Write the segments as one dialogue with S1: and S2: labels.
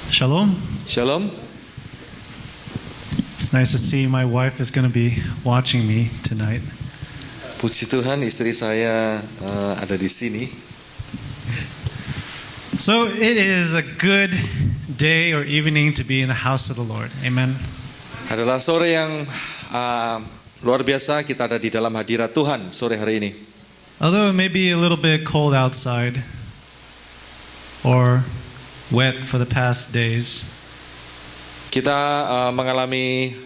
S1: Shalom.
S2: Shalom.
S1: It's nice to see my wife is going to be watching me tonight.
S2: Puji Tuhan, istri saya ada di sini.
S1: So it is a good day or evening to be in the house of the Lord. Amen.
S2: Adalah sore yang luar biasa, kita ada di dalam hadirat Tuhan sore hari ini.
S1: Although it may be a little bit cold outside or wet for the past days.
S2: Kita mengalami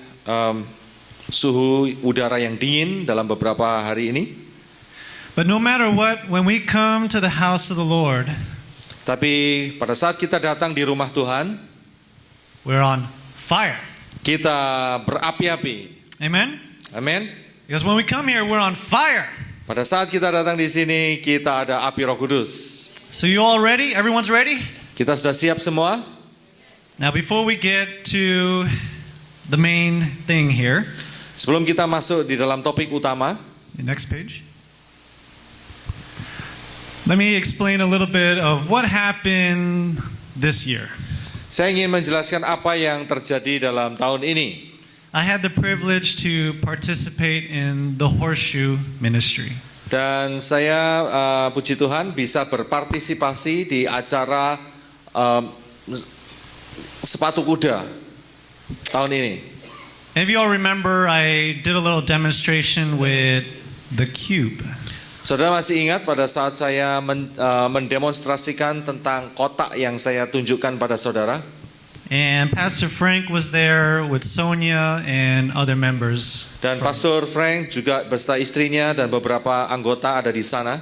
S2: suhu udara yang dingin dalam beberapa hari ini.
S1: But no matter what, when we come to the house of the Lord,
S2: tapi pada saat kita datang di rumah Tuhan,
S1: we're on fire.
S2: kita berapi-api.
S1: Amen?
S2: Amin.
S1: Because when we come here, we're on fire.
S2: Pada saat kita datang di sini, kita ada api Roh Kudus.
S1: So you all ready? Everyone's ready?
S2: Kita sudah siap semua?
S1: Now before we get to the main thing here,
S2: Sebelum kita masuk di dalam topik utama,
S1: the next page. Let me explain a little bit of what happened this year.
S2: saya ingin menjelaskan apa yang terjadi dalam tahun ini.
S1: I had the privilege to participate in the Horseshoe Ministry.
S2: Dan saya puji Tuhan bisa berpartisipasi di acara sepatu kuda tahun ini.
S1: If you all remember, I did a little demonstration with the cube.
S2: Saudara masih ingat pada saat saya mendemonstrasikan tentang kotak yang saya tunjukkan pada saudara?
S1: And Pastor Frank was there with Sonia and other members.
S2: Dan Pastor Frank juga beserta istrinya dan beberapa anggota ada di sana.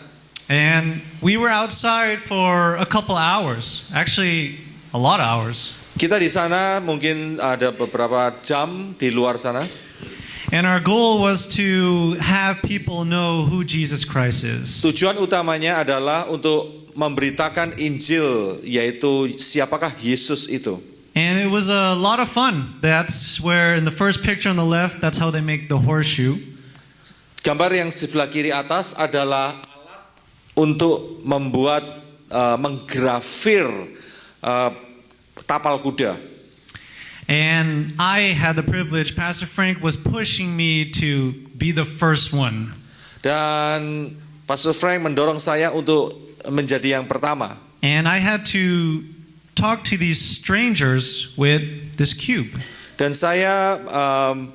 S1: And we were outside for a couple hours. Actually, a lot of hours.
S2: Kita di sana mungkin ada beberapa jam di luar sana.
S1: And our goal was to have people know who Jesus Christ is.
S2: Tujuan utamanya adalah untuk memberitakan Injil, yaitu siapakah Yesus itu.
S1: And it was a lot of fun. That's where in the first picture on the left, that's how they make the horseshoe.
S2: Gambar yang sebelah kiri atas adalah alat untuk membuat menggrafir tapal kuda.
S1: And I had the privilege, Pastor Frank was pushing me to be the first one.
S2: Dan Pastor Frank mendorong saya untuk menjadi yang pertama.
S1: And I had to talk to these strangers with this cube.
S2: Dan saya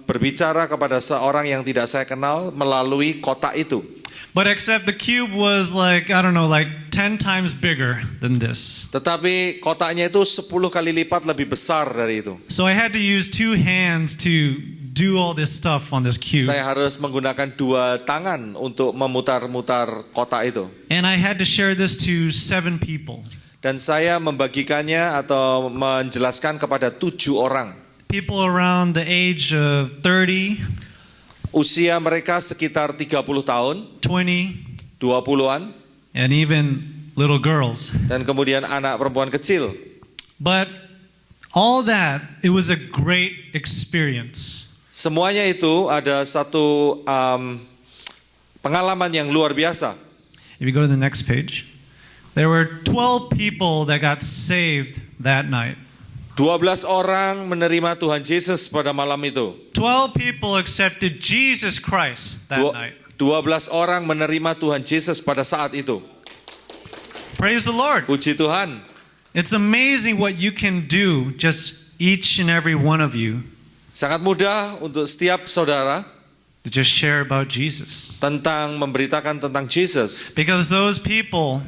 S2: berbicara kepada seorang yang tidak saya kenal melalui kotak itu.
S1: But except the cube was like, I don't know, like 10 times bigger than this.
S2: Tetapi kotaknya itu 10 kali lipat lebih besar dari itu.
S1: So I had to use two hands to do all this stuff on this cube.
S2: Saya harus menggunakan dua tangan untuk memutar-mutar kotak itu.
S1: And I had to share this to 7 people.
S2: Dan saya membagikannya atau menjelaskan kepada 7 orang.
S1: People around the age of 30,
S2: Usia mereka sekitar 30 tahun,
S1: 20,
S2: 20-an,
S1: and even little girls.
S2: dan kemudian anak perempuan kecil.
S1: But all that, it was a great experience.
S2: Semuanya itu ada satu pengalaman yang luar biasa.
S1: If you go to the next page, there were 12 people that got saved that night.
S2: 12 orang menerima Tuhan Yesus pada malam itu.
S1: 12 people accepted Jesus Christ that night.
S2: 12 orang menerima Tuhan Yesus pada saat itu.
S1: Praise the Lord.
S2: Puji Tuhan.
S1: It's amazing what you can do, just each and every one of you,
S2: Sangat mudah untuk setiap saudara
S1: to just share about Jesus.
S2: tentang memberitakan tentang Yesus.
S1: Because those people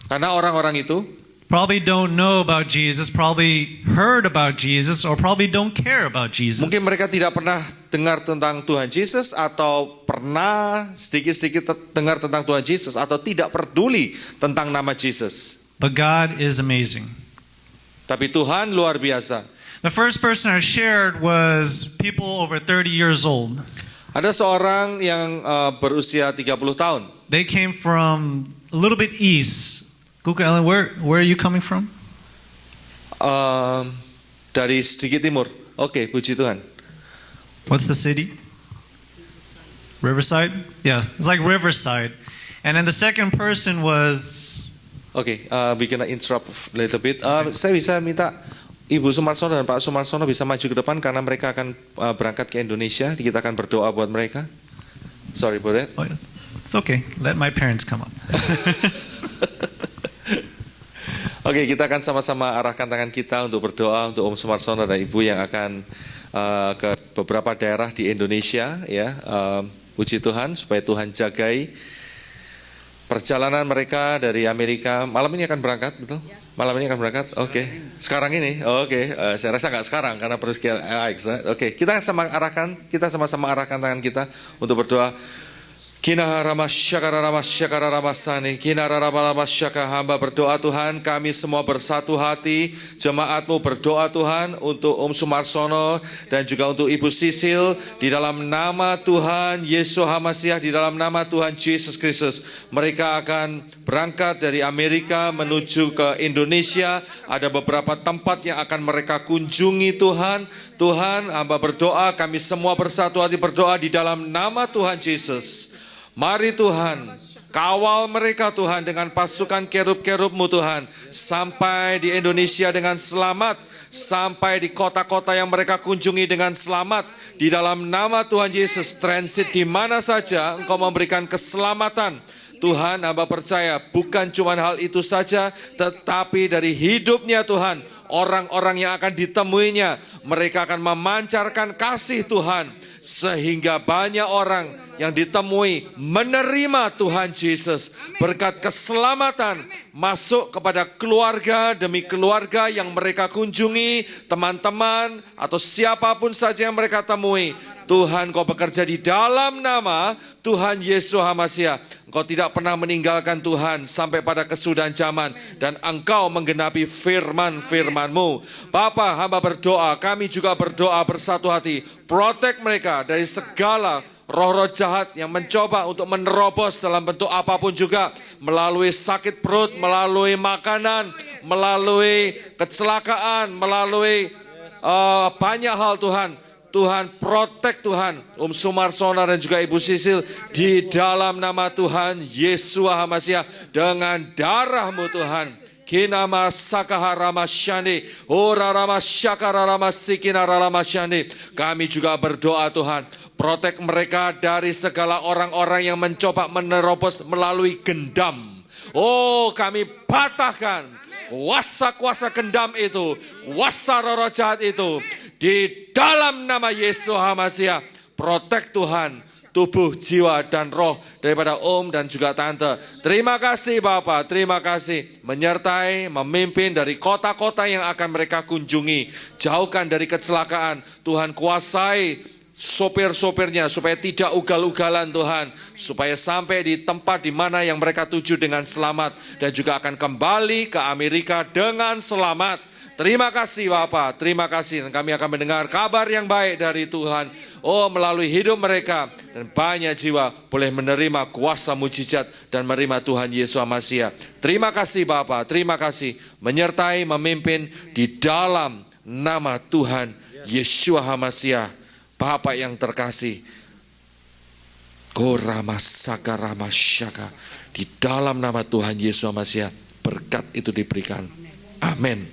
S2: Karena orang-orang itu
S1: probably don't know about Jesus, probably heard about Jesus, or probably don't care about Jesus.
S2: mungkin mereka tidak pernah dengar tentang Tuhan Yesus, atau pernah sedikit-sedikit dengar tentang Tuhan Yesus, atau tidak peduli tentang nama Yesus.
S1: But God is amazing.
S2: Tapi Tuhan luar biasa.
S1: The first person I shared was people over 30 years old.
S2: Ada seorang yang berusia 30 tahun.
S1: They came from a little bit east. Google Ellen, where are you coming from?
S2: Dari sedikit timur. Oke, puji Tuhan.
S1: What's the city? Riverside? Yeah, it's like Riverside. And then the second person was
S2: Oke, we gonna interrupt a little bit. Saya bisa minta Ibu Sumarsono dan Pak Sumarsono bisa maju ke depan karena mereka akan berangkat ke Indonesia. Kita akan berdoa buat mereka. Sorry, boleh?
S1: Oh, yeah. It's okay. Let my parents come up.
S2: Oke, kita akan sama-sama arahkan tangan kita untuk berdoa untuk Om Sumarsono dan Ibu yang akan ke beberapa daerah di Indonesia, ya. Puji Tuhan, supaya Tuhan jagai perjalanan mereka dari Amerika. Malam ini akan berangkat, betul? Malam ini akan berangkat? Oke. Sekarang ini? Oke. Saya rasa nggak sekarang karena perlu sekian. Oke, kita sama-sama arahkan tangan kita untuk berdoa. Hamba berdoa Tuhan, kami semua bersatu hati, jemaatmu berdoa Tuhan untuk Om Sumarsono dan juga untuk Ibu Sisil di dalam nama Tuhan Yesus Hamasiah, di dalam nama Tuhan Yesus Kristus. Mereka akan berangkat dari Amerika menuju ke Indonesia. Ada beberapa tempat yang akan mereka kunjungi Tuhan. Tuhan, hamba berdoa, kami semua bersatu hati berdoa di dalam nama Tuhan Yesus. Mari Tuhan, kawal mereka Tuhan dengan pasukan kerub-kerub-Mu Tuhan, sampai di Indonesia dengan selamat, sampai di kota-kota yang mereka kunjungi dengan selamat. Di dalam nama Tuhan Yesus, transit di mana saja Engkau memberikan keselamatan. Tuhan, hamba percaya bukan cuma hal itu saja, tetapi dari hidupnya Tuhan, orang-orang yang akan ditemuinya, mereka akan memancarkan kasih Tuhan, sehingga banyak orang yang ditemui menerima Tuhan Yesus. Berkat keselamatan masuk kepada keluarga demi keluarga yang mereka kunjungi, teman-teman atau siapapun saja yang mereka temui. Tuhan, Kau bekerja di dalam nama Tuhan Yesus Hamasiah. Engkau tidak pernah meninggalkan Tuhan sampai pada kesudahan zaman, dan Engkau menggenapi firman-firman-Mu. Bapa, hamba berdoa, kami juga berdoa bersatu hati, protect mereka dari segala roh-roh jahat yang mencoba untuk menerobos dalam bentuk apapun juga, melalui sakit perut, melalui makanan, melalui kecelakaan, melalui banyak hal Tuhan. Tuhan, protect Tuhan Om Sumarsono dan juga Ibu Sisil di dalam nama Tuhan Yesus Hamasiah, dengan darah-Mu Tuhan. Kinama sakaharama syani, orarama syakararama sikinararama syani. Kami juga berdoa Tuhan, protect mereka dari segala orang-orang yang mencoba menerobos melalui gendam. Oh, kami patahkan kuasa-kuasa gendam itu, kuasa roh jahat itu, di dalam nama Yesus Hamasiah. Protect Tuhan tubuh, jiwa, dan roh daripada Om dan juga Tante. Terima kasih Bapak, terima kasih menyertai, memimpin dari kota-kota yang akan mereka kunjungi. Jauhkan dari kecelakaan. Tuhan, kuasai sopir-sopirnya supaya tidak ugal-ugalan Tuhan, supaya sampai di tempat di mana yang mereka tuju dengan selamat, dan juga akan kembali ke Amerika dengan selamat. Terima kasih Bapak, terima kasih. Dan kami akan mendengar kabar yang baik dari Tuhan. Oh, melalui hidup mereka, dan banyak jiwa boleh menerima kuasa mujizat dan menerima Tuhan Yesus Hamasiah. Terima kasih Bapak, terima kasih menyertai, memimpin di dalam nama Tuhan Yesus Hamasiah. Bapak yang terkasih, Goramasakaramasyaka, di dalam nama Tuhan Yesus Hamasiah, berkat itu diberikan. Amin.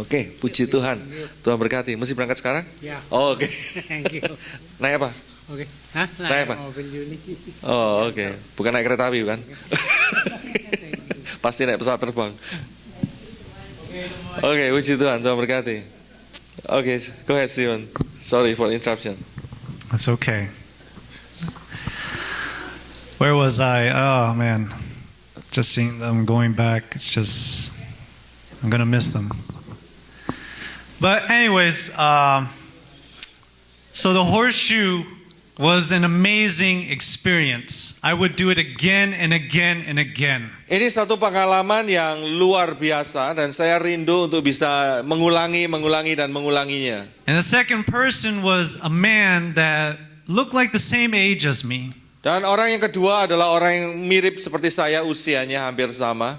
S2: Oke, puji Tuhan. Tuhan berkati. Mesti berangkat sekarang?
S3: Ya.
S2: Oh, oke.
S3: Thank you.
S2: Naik apa?
S3: Oke. Hah?
S2: Naik apa?
S3: Mobil Yuli.
S2: Oh, oke. Bukan naik kereta api, bukan? Pasti naik pesawat terbang. Oke, puji Tuhan. Tuhan berkati. Oke, go ahead, Simon. Sorry for interruption.
S1: That's okay. Where was I? Oh, man. Just seeing them going back, it's just, I'm going to miss them. But anyways, so the horseshoe was an amazing experience. I would do it again and again and again.
S2: Ini satu pengalaman yang luar biasa, dan saya rindu untuk bisa mengulangi dan mengulanginya.
S1: And the second person was a man that looked like the same age as me.
S2: Dan orang yang kedua adalah orang yang mirip seperti saya, usianya hampir sama.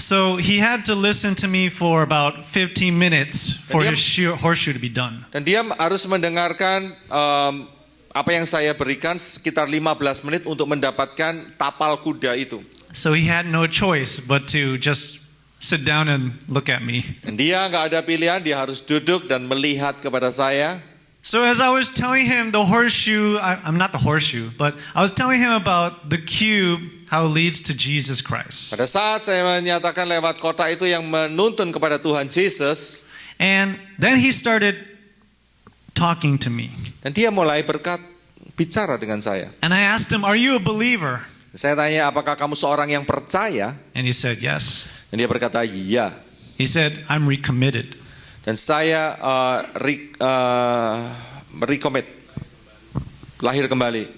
S1: So he had to listen to me for about 15 minutes for his horseshoe to be done.
S2: Dan dia harus mendengarkan apa yang saya berikan sekitar 15 menit untuk mendapatkan tapal kuda itu.
S1: So he had no choice but to just sit down and look at me.
S2: Dan dia nggak ada pilihan, dia harus duduk dan melihat kepada saya.
S1: So as I was telling him the horseshoe, I'm not the horseshoe, but I was telling him about the cube, how it leads to Jesus Christ.
S2: Pada saat saya menyatakan lewat kotak itu yang menuntun kepada Tuhan Yesus,
S1: And then he started talking to me.
S2: dan dia mulai bicara dengan saya.
S1: And I asked him, "Are you a believer?"
S2: Saya tanya, apakah kamu seorang yang percaya?
S1: And he said, "Yes."
S2: Dan dia berkata, iya.
S1: He said, "I'm recommitted."
S2: Dan saya recommit, lahir kembali.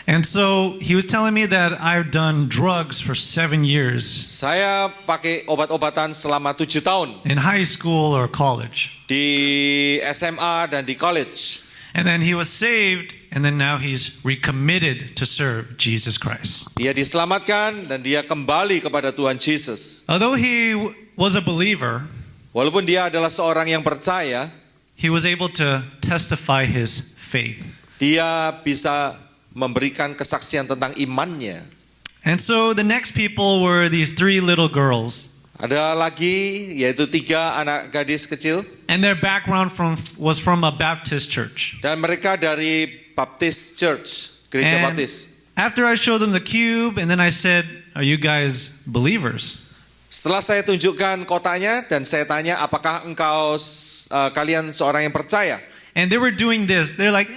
S1: And so he was telling me that I've done drugs for 7 years
S2: Saya pakai obat-obatan selama 7 tahun
S1: in high school or college.
S2: di SMA dan di college.
S1: And then he was saved, and then now he's recommitted to serve Jesus Christ.
S2: Dia diselamatkan dan dia kembali kepada Tuhan Yesus.
S1: Although he was a believer,
S2: Walaupun dia adalah seorang yang percaya,
S1: he was able to testify his faith.
S2: dia bisa memberikan kesaksian tentang imannya.
S1: And so the next people were these 3 little girls.
S2: Ada lagi, yaitu 3 anak gadis kecil.
S1: And their background was from a Baptist church.
S2: Dan mereka dari Baptist Church, gereja
S1: And
S2: Baptis.
S1: after I showed them the cube, and then I said, "Are you guys believers?"
S2: Setelah saya tunjukkan kotaknya dan saya tanya, apakah kalian seorang yang percaya?
S1: And they were doing this. They're like,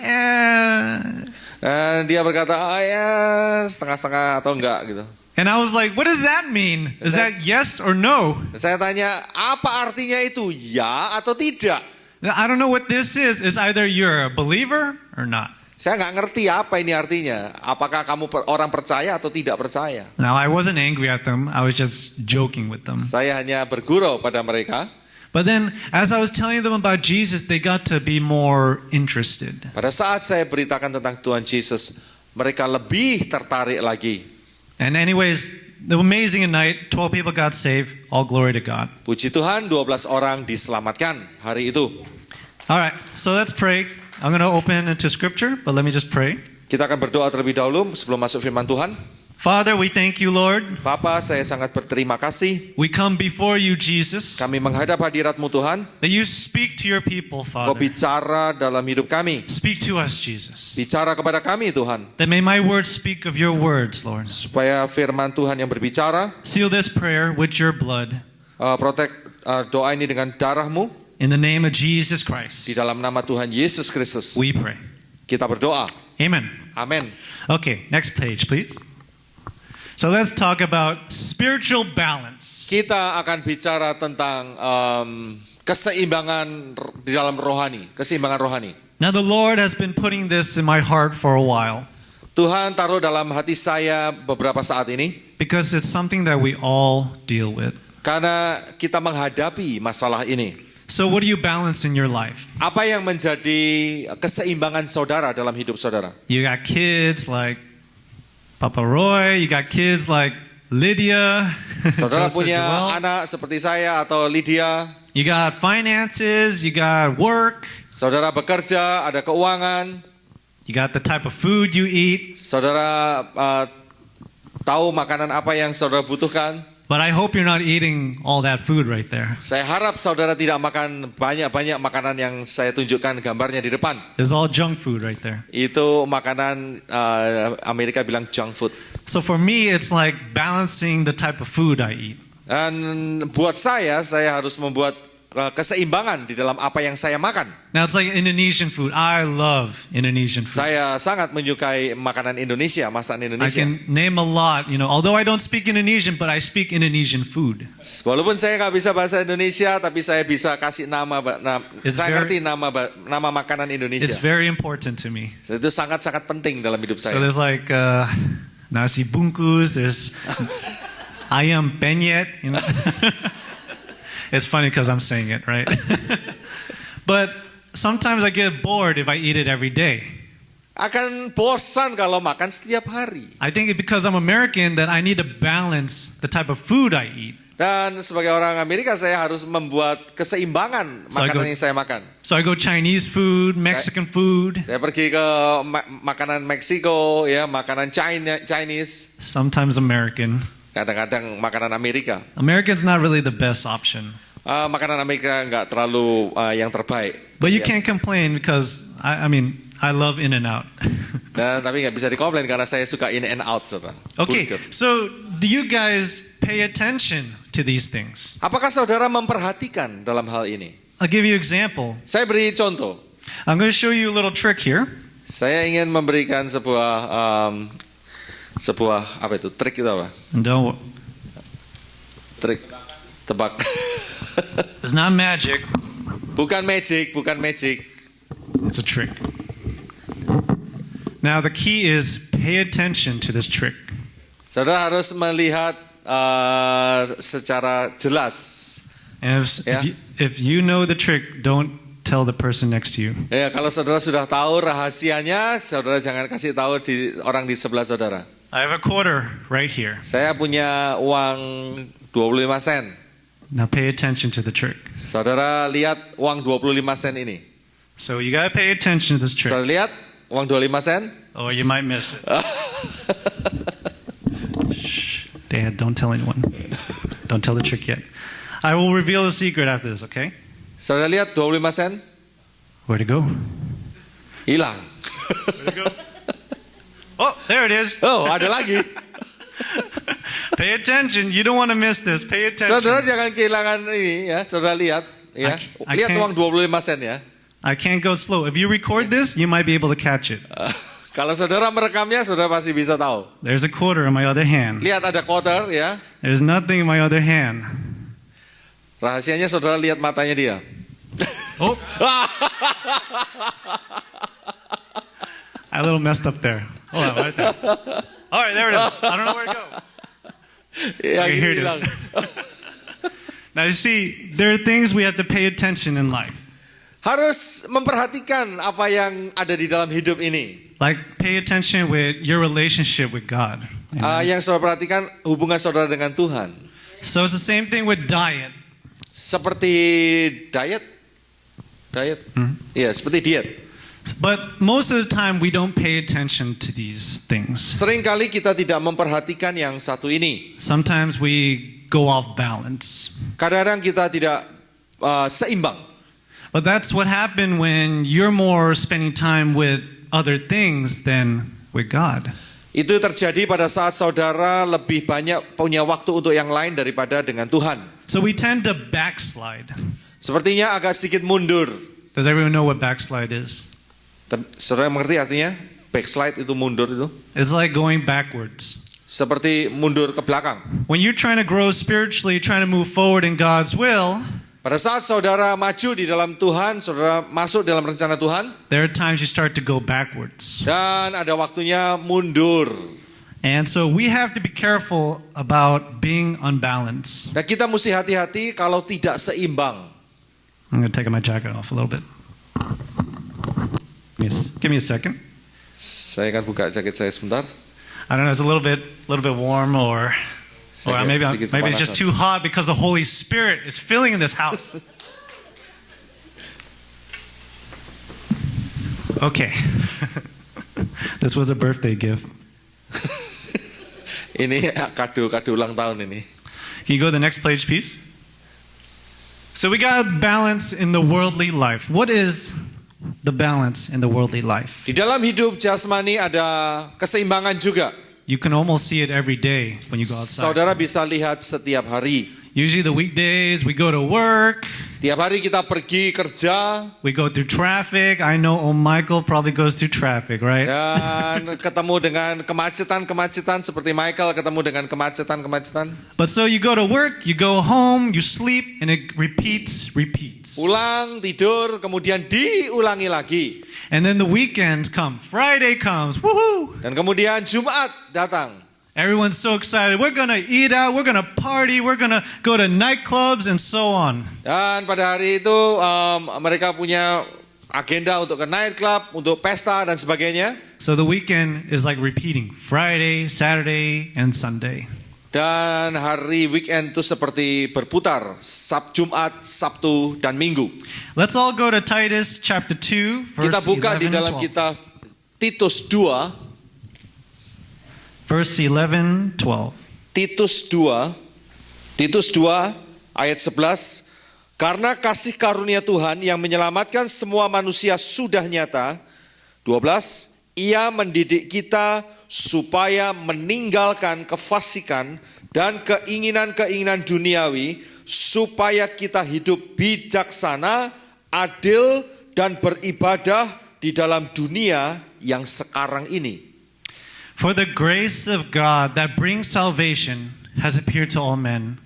S2: Dan dia berkata, ya setengah-setengah atau enggak gitu.
S1: And I was like, "What does that mean? Is that yes or no?"
S2: Saya tanya, apa artinya itu? Ya atau tidak?
S1: I don't know what this is. It's either you're a believer or not.
S2: Saya nggak ngerti apa ini artinya. Apakah kamu orang percaya atau tidak percaya?
S1: Now, I wasn't angry at them. I was just joking with them.
S2: Saya hanya bergurau pada mereka.
S1: But then, as I was telling them about Jesus, they got to be more interested.
S2: Pada saat saya beritakan tentang Tuhan Yesus, mereka lebih tertarik lagi.
S1: And anyways, the amazing night, 12 people got saved. All glory to God.
S2: Puji Tuhan, 12 orang diselamatkan hari itu.
S1: All right, so let's pray. I'm going to open into scripture, but let me just pray.
S2: Kita akan berdoa terlebih dahulu sebelum masuk firman Tuhan.
S1: Father, we thank you, Lord.
S2: Bapa, saya sangat berterima kasih.
S1: We come before you, Jesus,
S2: Kami menghadap hadirat-Mu Tuhan.
S1: that you speak to your people,
S2: Kau
S1: Father.
S2: bicara dalam hidup kami.
S1: Speak to us, Jesus.
S2: Bicara kepada kami Tuhan.
S1: That may my words speak of your words, Lord.
S2: Supaya firman Tuhan yang berbicara.
S1: Seal this prayer with your blood.
S2: Doa ini dengan darah-Mu.
S1: In the name of Jesus
S2: Di
S1: Christ,
S2: dalam nama Tuhan Yesus Kristus.
S1: we pray.
S2: Kita berdoa.
S1: Amen.
S2: Amin.
S1: Okay, next page, please. So let's talk about spiritual balance.
S2: Kita akan bicara tentang keseimbangan di dalam rohani. Keseimbangan rohani.
S1: Now, the Lord has been putting this in my heart for a while
S2: Tuhan taruh dalam hati saya beberapa saat ini.
S1: because it's something that we all deal with.
S2: Karena kita menghadapi masalah ini.
S1: So, what do you balance in your life?
S2: Apa yang menjadi keseimbangan saudara dalam hidup saudara?
S1: You got kids like Papa Roy, you got kids like Lydia,
S2: Saudara
S1: Joseph
S2: punya
S1: Joel.
S2: anak seperti saya atau Lydia.
S1: You got finances, you got work,
S2: Saudara bekerja, ada keuangan.
S1: you got the type of food you eat.
S2: Saudara tahu makanan apa yang saudara butuhkan.
S1: But I hope you're not eating all that food right there.
S2: Saya harap saudara tidak makan banyak-banyak makanan yang saya tunjukkan gambarnya di depan.
S1: It's all junk food right there.
S2: Itu makanan Amerika bilang junk food.
S1: So for me, it's like balancing the type of food I eat.
S2: Dan buat saya harus membuat keseimbangan di dalam apa yang saya makan.
S1: Now it's like Indonesian food. I love Indonesian food.
S2: Saya sangat menyukai makanan Indonesia, masakan
S1: I
S2: Indonesia.
S1: can name a lot, although I don't speak Indonesian, but I speak Indonesian food.
S2: Walaupun saya nggak bisa bahasa Indonesia, tapi saya bisa kasih nama saya ngerti nama makanan Indonesia.
S1: It's very important to me.
S2: Itu sangat-sangat penting dalam hidup
S1: So
S2: saya.
S1: there's like nasi bungkus, there's ayam penyet, It's funny because I'm saying it, right? But sometimes I get bored if I eat it every day.
S2: Akan bosan kalau makan setiap hari.
S1: I think because I'm American that I need to balance the type of food I eat.
S2: Dan sebagai orang Amerika saya harus membuat keseimbangan makanan yang saya makan.
S1: So I go Chinese food, Mexican food.
S2: Saya pergi ke makanan Meksiko, ya, makanan Chinese.
S1: Sometimes American.
S2: Kadang-kadang makanan Amerika.
S1: American's not really the best option.
S2: Makanan Amerika nggak terlalu yang terbaik.
S1: But you
S2: Ya.
S1: can't complain because, I mean, I love In-N-Out.
S2: Dan tapi nggak bisa dikomplain karena saya suka in and out, saudara.
S1: Okay,
S2: Burger.
S1: so do you guys pay attention to these things?
S2: Apakah saudara memperhatikan dalam hal ini?
S1: I'll give you an example.
S2: Saya beri contoh.
S1: I'm going to show you a little trick here.
S2: Saya ingin memberikan sebuah apa itu? Trik itu apa?
S1: And don't,
S2: Trik tebak.
S1: it's not magic,
S2: Bukan magic, bukan magic.
S1: it's a trick. Now the key is pay attention to this trick.
S2: Saudara harus melihat secara jelas.
S1: And
S2: Yeah.
S1: if you know the trick, don't tell the person next to you.
S2: Ya, kalau saudara sudah tahu rahasianya, saudara jangan kasih tahu di orang di sebelah saudara.
S1: I have a quarter right here.
S2: Saya punya uang 25 sen.
S1: Now pay attention to the trick.
S2: Saudara lihat uang 25 sen ini.
S1: So you got to pay attention to this trick,
S2: Saudara lihat uang 25 sen?
S1: or you might miss it. Shh. Dad, don't tell anyone. Don't tell the trick yet. I will reveal the secret after this, okay?
S2: Saudara lihat 25 sen?
S1: Where'd it go?
S2: Hilang.
S1: Where'd it go? Oh, there it is.
S2: Oh, ada lagi.
S1: Pay attention. You don't want to miss this. Pay attention.
S2: Saudara jangan kehilangan ini ya. Saudara lihat ya.
S1: I
S2: Lihat
S1: can't-
S2: uang 25 sen ya.
S1: I can't go slow. If you record this, you might be able to catch it.
S2: Kalau saudara merekamnya, saudara pasti bisa tahu.
S1: There's a quarter in my other hand.
S2: Lihat ada quarter ya.
S1: There's nothing in my other hand.
S2: Rahasianya saudara lihat matanya dia.
S1: Oh, I a little messed up there. Hold on, right there. All right, there it is. I don't know where to go.
S2: Yang
S1: Okay,
S2: ini
S1: here it is.
S2: hilang.
S1: Now you see, there are things we have to pay attention in life.
S2: Harus memperhatikan apa yang ada di dalam hidup ini.
S1: Like pay attention with your relationship with God. Amen.
S2: Yang saudara perhatikan hubungan saudara dengan Tuhan.
S1: So it's the same thing with diet.
S2: Seperti diet. Iya, seperti diet.
S1: But most of the time we don't pay attention to these things.
S2: Seringkali kita tidak memperhatikan yang satu ini.
S1: Sometimes we go off balance.
S2: Kadang-kadang kita tidak seimbang.
S1: But that's what happened when you're more spending time with other things than with God.
S2: Itu terjadi pada saat saudara lebih banyak punya waktu untuk yang lain daripada dengan Tuhan.
S1: So we tend to backslide.
S2: Sepertinya agak sedikit mundur.
S1: Does everyone know what backslide is?
S2: Saudara mengerti artinya? Backslide itu mundur itu.
S1: It's like going backwards.
S2: Seperti mundur ke belakang.
S1: When you're trying to grow spiritually, trying to move forward in God's will,
S2: Pada saat saudara maju di dalam Tuhan, saudara masuk dalam rencana Tuhan,
S1: there are times you start to go backwards.
S2: dan ada waktunya mundur.
S1: And so we have to be careful about being unbalanced.
S2: Nah, kita mesti hati-hati kalau tidak seimbang.
S1: I'm going to take my jacket off a little bit. Give me a second.
S2: Saya akan buka jaket saya sebentar.
S1: I don't know, it's a little bit warm, or maybe
S2: Sedikit
S1: it's just
S2: kepanasan.
S1: too hot because the Holy Spirit is filling in this house. Okay. This was a birthday gift.
S2: Ini kado ulang tahun ini.
S1: Can you go to the next page, please? So we got balance in the worldly life. What is the balance in the worldly life?
S2: Di dalam hidup jasmani ada keseimbangan juga.
S1: You can almost see it every day when you go outside.
S2: Saudara bisa lihat setiap hari.
S1: Usually the weekdays, we go to work,
S2: Tiap hari kita pergi kerja
S1: we go through traffic. I know Michael probably goes through traffic, right?
S2: dan ketemu dengan kemacetan-kemacetan seperti Michael ketemu dengan kemacetan-kemacetan.
S1: But so you go to work, you go home, you sleep, and it repeats.
S2: Pulang, tidur, kemudian diulangi lagi.
S1: And then the weekends come. Friday comes. Woohoo!
S2: Dan kemudian Jumat datang.
S1: Everyone's so excited. We're going to eat out. We're going to party. We're going to go to nightclubs and so on.
S2: Dan pada hari itu mereka punya agenda untuk ke nightclub, untuk pesta dan sebagainya.
S1: So the weekend is like repeating. Friday, Saturday, and Sunday.
S2: Dan hari weekend itu seperti berputar. Jumat, Sabtu, dan Minggu.
S1: Let's all go to Titus chapter 2, verse
S2: Kita buka
S1: 11
S2: di
S1: and
S2: dalam
S1: 12.
S2: kitab Titus 2,
S1: Verse 11, 12.
S2: Titus 2 ayat 11, karena kasih karunia Tuhan yang menyelamatkan semua manusia sudah nyata. 12, Ia mendidik kita supaya meninggalkan kefasikan dan keinginan-keinginan duniawi, supaya kita hidup bijaksana, adil, dan beribadah di dalam dunia yang sekarang ini.
S1: For the grace of God that brings salvation has appeared to all men.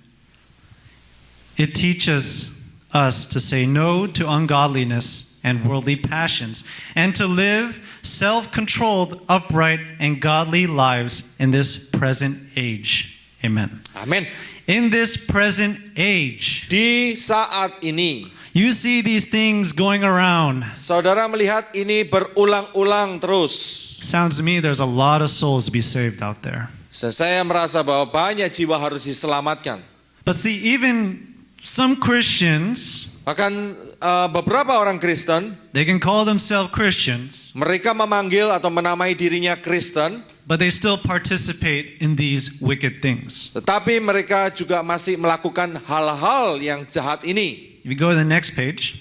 S1: It teaches us to say no to ungodliness and worldly passions, and to live self-controlled, upright, and godly lives in this present age. Amen.
S2: Amin.
S1: In this present age,
S2: Di saat ini,
S1: you see these things going around.
S2: saudara melihat ini berulang-ulang terus.
S1: Sounds to me there's a lot of souls to be saved out there.
S2: Saya merasa bahwa banyak jiwa harus diselamatkan.
S1: But see, even some Christians,
S2: Bahkan beberapa orang Kristen,
S1: they can call themselves Christians,
S2: mereka memanggil atau menamai dirinya Kristen,
S1: but they still participate in these wicked things.
S2: tetapi mereka juga masih melakukan hal-hal yang jahat ini.
S1: If you go to the next page.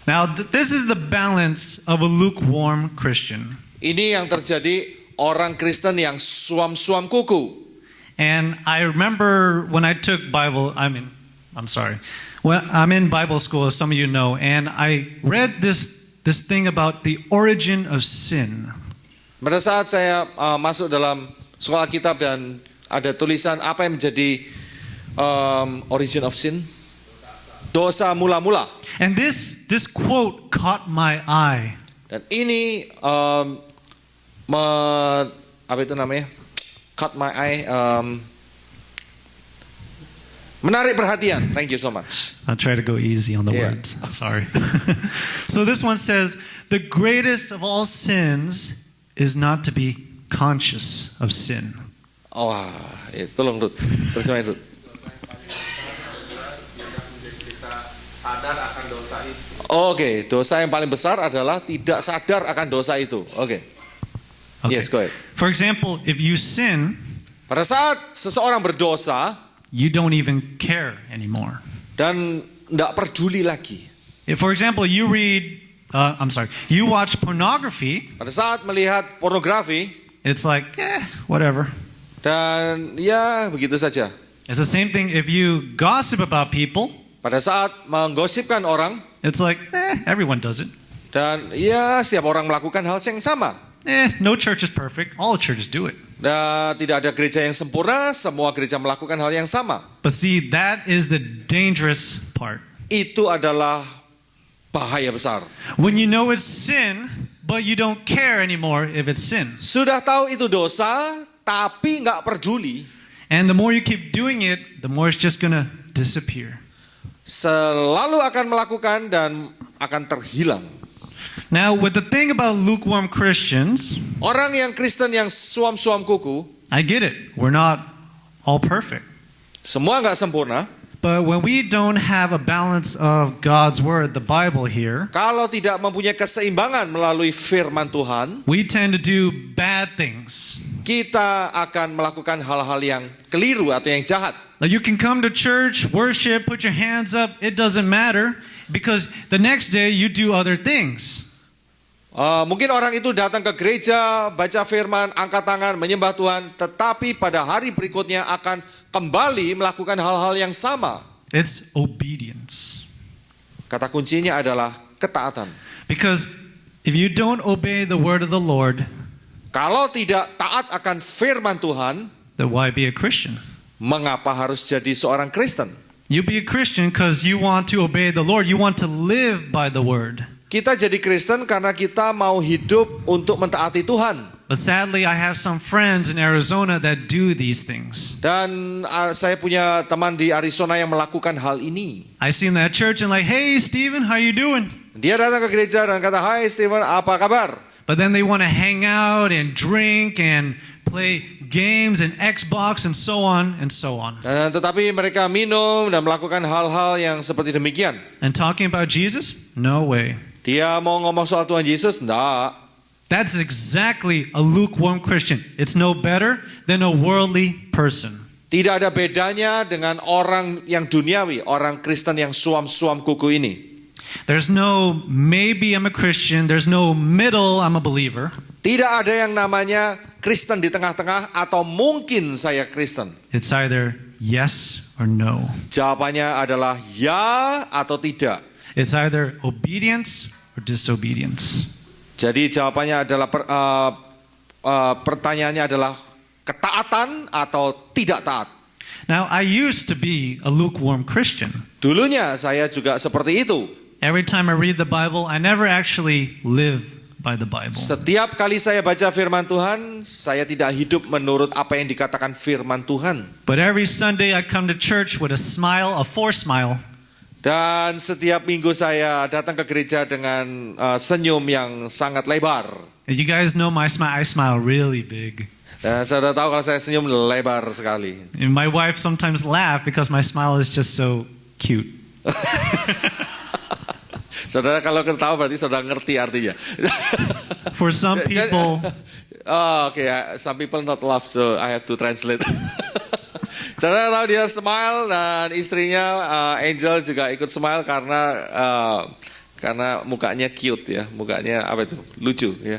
S1: Now, this is the balance of a lukewarm Christian.
S2: Ini yang terjadi orang Kristen yang suam-suam kuku.
S1: And I remember when I took Bible, Well, I'm in Bible school, as some of you know, and I read this thing about the origin of sin.
S2: Pada saat saya masuk dalam sekolah kitab dan ada tulisan apa yang menjadi origin of sin, dosa mula-mula.
S1: And this quote caught my eye.
S2: Dan ini apa itu namanya? Caught my eye. Menarik perhatian. Thank you so much.
S1: I'll try to go easy on the
S2: Yeah.
S1: words. Sorry. So this one says, the greatest of all sins is not to be conscious of sin.
S2: Wah, ya, tolong Ruth. Terjemahin Ruth. Oke, dosa yang paling besar adalah tidak sadar akan dosa itu. Oke.
S1: Okay.
S2: Yes, go ahead.
S1: For example, if you sin,
S2: Pada saat seseorang berdosa
S1: you don't even care anymore.
S2: dan tidak peduli lagi.
S1: If, for example, you you watch pornography,
S2: Pada saat melihat pornografi
S1: it's like, whatever.
S2: dan ya begitu saja.
S1: It's the same thing if you gossip about people,
S2: Pada saat menggosipkan orang
S1: it's like, everyone does it.
S2: dan ya setiap orang melakukan hal yang sama.
S1: No church is perfect. All churches do it.
S2: Dan tidak ada gereja yang sempurna, semua gereja melakukan hal yang sama.
S1: But see, that is the dangerous part.
S2: Itu adalah bahaya besar.
S1: When you know it's sin, but you don't care anymore if it's sin.
S2: Sudah tahu itu dosa, tapi nggak peduli.
S1: And the more you keep doing it, the more it's just going to disappear.
S2: Selalu akan melakukan dan akan terhilang.
S1: Now, with the thing about lukewarm Christians,
S2: Orang yang Kristen yang suam-suam kuku,
S1: I get it. We're not all perfect.
S2: semua nggak sempurna.
S1: But when we don't have a balance of God's word, the Bible here,
S2: Kalau tidak mempunyai keseimbangan melalui firman Tuhan,
S1: we tend to do bad things.
S2: kita akan melakukan hal-hal yang keliru atau yang jahat.
S1: Like you can come to church, worship, put your hands up, it doesn't matter because the next day you do other things.
S2: Mungkin orang itu datang ke gereja, baca firman, angkat tangan, menyembah Tuhan, tetapi pada hari berikutnya akan kembali melakukan hal-hal yang sama.
S1: It's obedience.
S2: Kata kuncinya adalah ketaatan.
S1: Because if you don't obey the word of the Lord,
S2: Kalau tidak taat akan firman Tuhan,
S1: then why be a Christian?
S2: mengapa harus jadi seorang Kristen?
S1: You be a Christian because you want to obey the Lord. You want to live by the word.
S2: Kita jadi Kristen karena kita mau hidup untuk mentaati Tuhan.
S1: But sadly, I have some friends in Arizona that do these things.
S2: Dan saya punya teman di Arizona yang melakukan hal ini.
S1: I see them at church and like, hey, Stephen, how you doing?
S2: Dia datang ke gereja dan kata, "Hai Steven, apa kabar?"
S1: But then they want to hang out and drink and play games and Xbox and so on and so on.
S2: Dan tetapi mereka minum dan melakukan hal-hal yang seperti demikian.
S1: And talking about Jesus? No way.
S2: Dia mau ngomong soal Tuhan Yesus? Enggak.
S1: That's exactly a lukewarm Christian. It's no better than a worldly person.
S2: Tidak ada bedanya dengan orang yang duniawi, orang Kristen yang suam-suam kuku ini.
S1: There's no maybe I'm a Christian. There's no middle I'm a believer.
S2: Tidak ada yang namanya Kristen di tengah-tengah atau mungkin saya Kristen.
S1: It's either yes or no.
S2: Jawabannya adalah ya atau tidak.
S1: It's either obedience or disobedience.
S2: Jadi jawabannya adalah pertanyaannya adalah ketaatan atau tidak taat.
S1: Now, I used to be a lukewarm Christian.
S2: Dulunya saya juga seperti itu.
S1: Every time I read the Bible, I never actually live by the Bible.
S2: Setiap kali saya baca firman Tuhan, saya tidak hidup menurut apa yang dikatakan firman Tuhan.
S1: But every Sunday I come to church with a smile, a forced smile.
S2: Dan setiap minggu saya datang ke gereja dengan senyum yang sangat lebar.
S1: And you guys know I smile really big.
S2: Dan saudara tahu kalau saya senyum lebar sekali.
S1: And my wife sometimes laugh because my smile is just so cute.
S2: Saudara kalau ketawa berarti saudara ngerti artinya.
S1: For some people,
S2: some people not laugh, so I have to translate. Saudara tahu dia smile dan istrinya Angel juga ikut smile karena mukanya cute ya, mukanya apa itu lucu ya.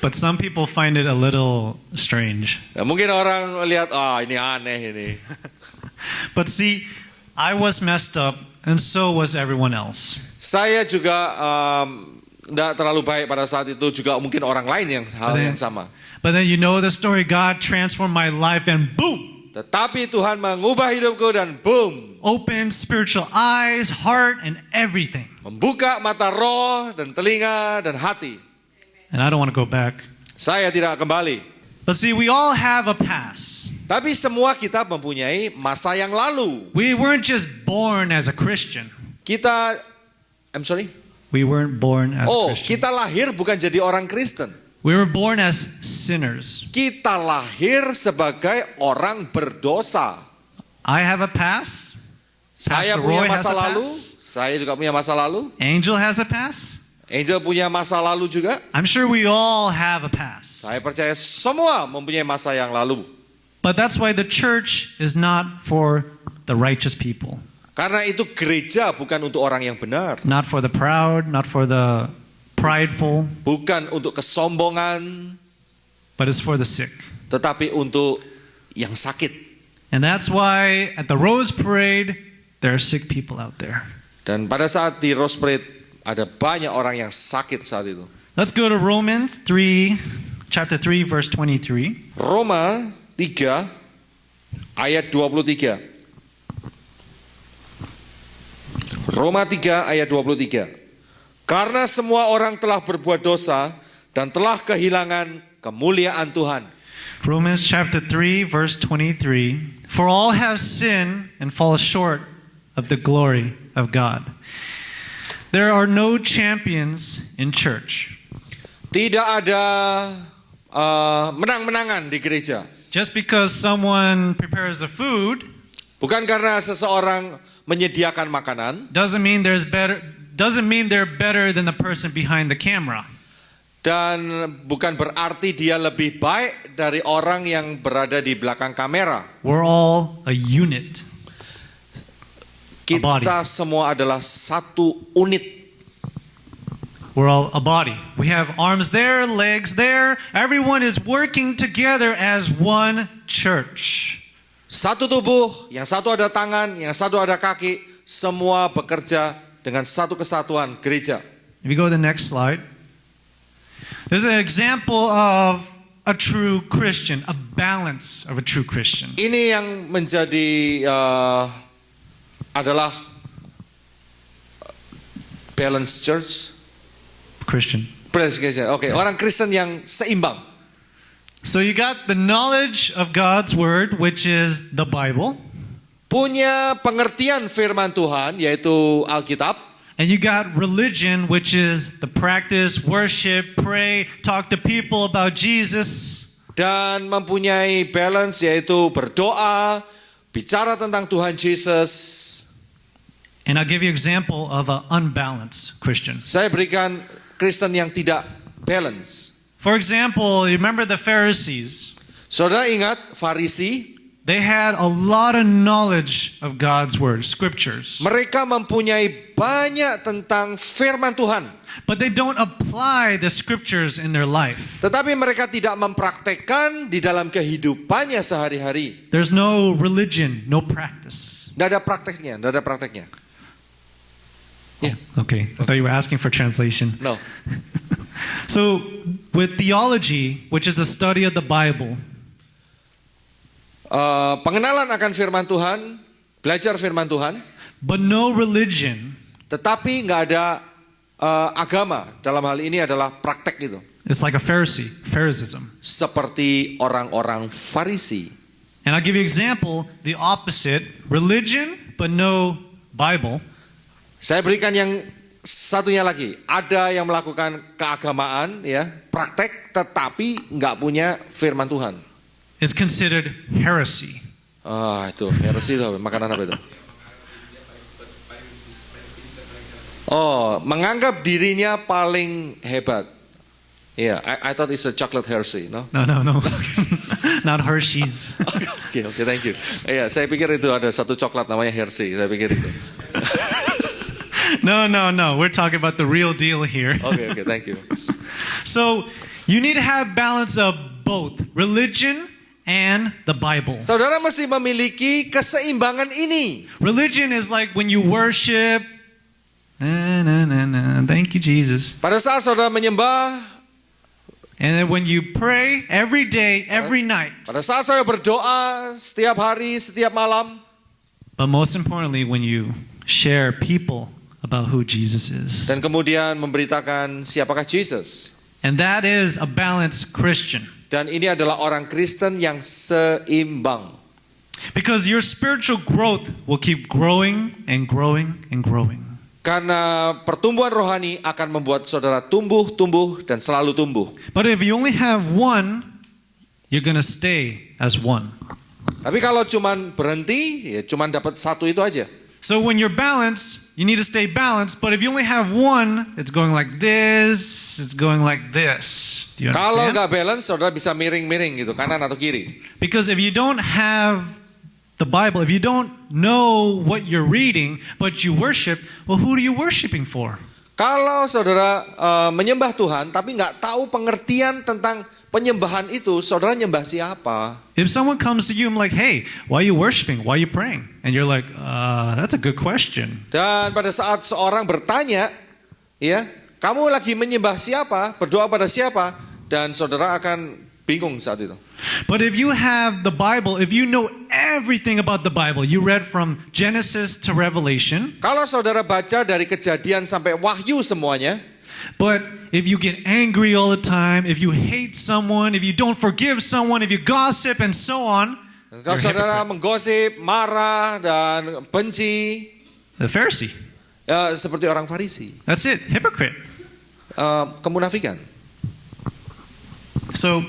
S1: but some people find it a little strange.
S2: Nah, mungkin orang lihat, ini aneh ini.
S1: But see, I was messed up, and so was everyone else.
S2: Saya juga tidak terlalu baik pada saat itu, juga mungkin orang lain yang hal yang sama.
S1: But then you know the story, God transformed my life and boom!
S2: Tetapi Tuhan mengubah hidupku dan boom!
S1: Opened spiritual eyes, heart, and everything.
S2: Membuka mata roh dan telinga dan hati.
S1: And I don't want to go back.
S2: Saya tidak kembali.
S1: But see, we all have a past.
S2: Tapi semua kita mempunyai masa yang lalu.
S1: We weren't just born as a Christian. We weren't born as Christians.
S2: Kita lahir bukan jadi orang Kristen.
S1: We were born as sinners.
S2: Kita lahir sebagai orang berdosa.
S1: I have a past.
S2: Saya
S1: Pastor
S2: punya
S1: Roy has
S2: masa
S1: a
S2: lalu.
S1: past.
S2: Saya juga punya masa lalu.
S1: Angel has a past.
S2: Angel punya masa lalu juga.
S1: I'm sure we all have a past.
S2: Saya percaya semua mempunyai masa yang lalu.
S1: But that's why the church is not for the righteous people.
S2: Karena itu gereja bukan untuk orang yang benar.
S1: Not for the proud, not for the prideful,
S2: Bukan untuk kesombongan,
S1: but it's for the sick.
S2: tetapi untuk yang sakit.
S1: And that's why at the Rose Parade, there are sick people out there.
S2: Dan pada saat di Rose Parade ada banyak orang yang sakit saat itu.
S1: Let's go to Romans 3, chapter 3, verse 23.
S2: Roma 3 ayat 23. Roma 3 ayat 23. Karena semua orang telah berbuat dosa dan telah kehilangan kemuliaan Tuhan.
S1: Romans chapter 3, verse 23. For all have sinned and fall short of the glory of God. There are no champions in church.
S2: Tidak ada menang-menangan di gereja.
S1: Just because someone prepares the food
S2: Bukan karena seseorang menyediakan makanan,
S1: doesn't mean they're better than the person behind the camera.
S2: dan bukan berarti dia lebih baik dari orang yang berada di belakang kamera.
S1: We're all a unit.
S2: Kita semua adalah satu unit.
S1: We're all a body. We have arms there, legs there. Everyone is working together as one church.
S2: Satu tubuh, yang satu ada tangan, yang satu ada kaki, semua bekerja dengan satu kesatuan gereja.
S1: If you go to the next slide. There's an example of a true Christian, a balance of a true Christian.
S2: Ini yang menjadi adalah balanced church.
S1: Christian.
S2: Oke, orang Kristen yang seimbang.
S1: So you got the knowledge of God's word, which is the Bible.
S2: Punya pengertian firman Tuhan, yaitu Alkitab.
S1: And you got religion, which is the practice, worship, pray, talk to people about Jesus.
S2: Dan mempunyai balance, yaitu berdoa, bicara tentang Tuhan Yesus.
S1: And I'll give you an example of an unbalanced Christian.
S2: Saya berikan Kristen yang tidak balance.
S1: For example, you remember the Pharisees?
S2: Saudara ingat Farisi?
S1: They had a lot of knowledge of God's word, scriptures.
S2: Mereka mempunyai banyak tentang firman Tuhan.
S1: But they don't apply the scriptures in their life.
S2: Tetapi mereka tidak mempraktekkan di dalam kehidupannya sehari-hari.
S1: There's no religion, no practice.
S2: Tidak ada prakteknya, tidak ada prakteknya. Yeah.
S1: Okay, I thought you were asking for translation.
S2: No.
S1: So, with theology, which is the study of the Bible,
S2: Pengenalan akan firman Tuhan, belajar firman Tuhan,
S1: but no religion,
S2: tetapi nggak ada agama. Dalam hal ini adalah praktek itu.
S1: it's like a Phariseeism.
S2: Seperti orang-orang Farisi.
S1: And I'll give you an example, the opposite, religion, but no Bible.
S2: Saya berikan yang satunya lagi. Ada yang melakukan keagamaan, ya, praktek, tetapi nggak punya firman Tuhan.
S1: It's considered heresy.
S2: Itu heresy itu makanan apa itu? Menganggap dirinya paling hebat. Yeah, I thought it's a chocolate heresy, no?
S1: No. Not Hershey's.
S2: Okay, thank you. Iya, saya pikir itu ada satu coklat namanya Hershey. Saya pikir itu.
S1: No. We're talking about the real deal here.
S2: Okay, thank you.
S1: So, you need to have balance of both religion and the Bible.
S2: Saudara mesti memiliki keseimbangan ini.
S1: Religion is like when you worship. Thank you, Jesus.
S2: Pada saat saudara menyembah,
S1: And then when you pray every day, every night.
S2: pada saat saya berdoa setiap hari, setiap malam.
S1: But most importantly, when you share people about who Jesus is.
S2: Dan kemudian memberitakan siapakah Jesus.
S1: And that is a balanced Christian.
S2: Dan ini adalah orang Kristen yang seimbang.
S1: Because your spiritual growth will keep growing and growing and growing.
S2: Karena pertumbuhan rohani akan membuat saudara tumbuh dan selalu tumbuh.
S1: But if you only have one, you're going to stay as one.
S2: Tapi kalau cuman berhenti, ya cuman dapat satu itu aja.
S1: So when you're balanced, you need to stay balanced. But if you only have one, it's going like this, it's going like this. Do you
S2: Kalau
S1: understand?
S2: nggak balance, saudara bisa miring-miring gitu, kanan atau kiri.
S1: Because if you don't have the Bible, if you don't know what you're reading, but you worship, well, who are you worshiping for?
S2: Kalau saudara menyembah Tuhan, tapi nggak tahu pengertian tentang penyembahan itu, saudara nyembah siapa?
S1: If someone comes to you and like, hey, why are you worshiping? Why are you praying? And you're like, that's a good question.
S2: Dan pada saat seorang bertanya, ya, kamu lagi menyembah siapa? Berdoa pada siapa? Dan saudara akan bingung saat itu.
S1: But if you have the Bible, if you know everything about the Bible, you read from Genesis to Revelation.
S2: Kalau saudara baca dari Kejadian sampai Wahyu semuanya,
S1: but if you get angry all the time, if you hate someone, if you don't forgive someone, if you gossip and so on,
S2: kalau saudara menggosip, marah dan benci,
S1: the Pharisee.
S2: Seperti orang Farisi,
S1: That's it, hypocrite.
S2: kemunafikan.
S1: So,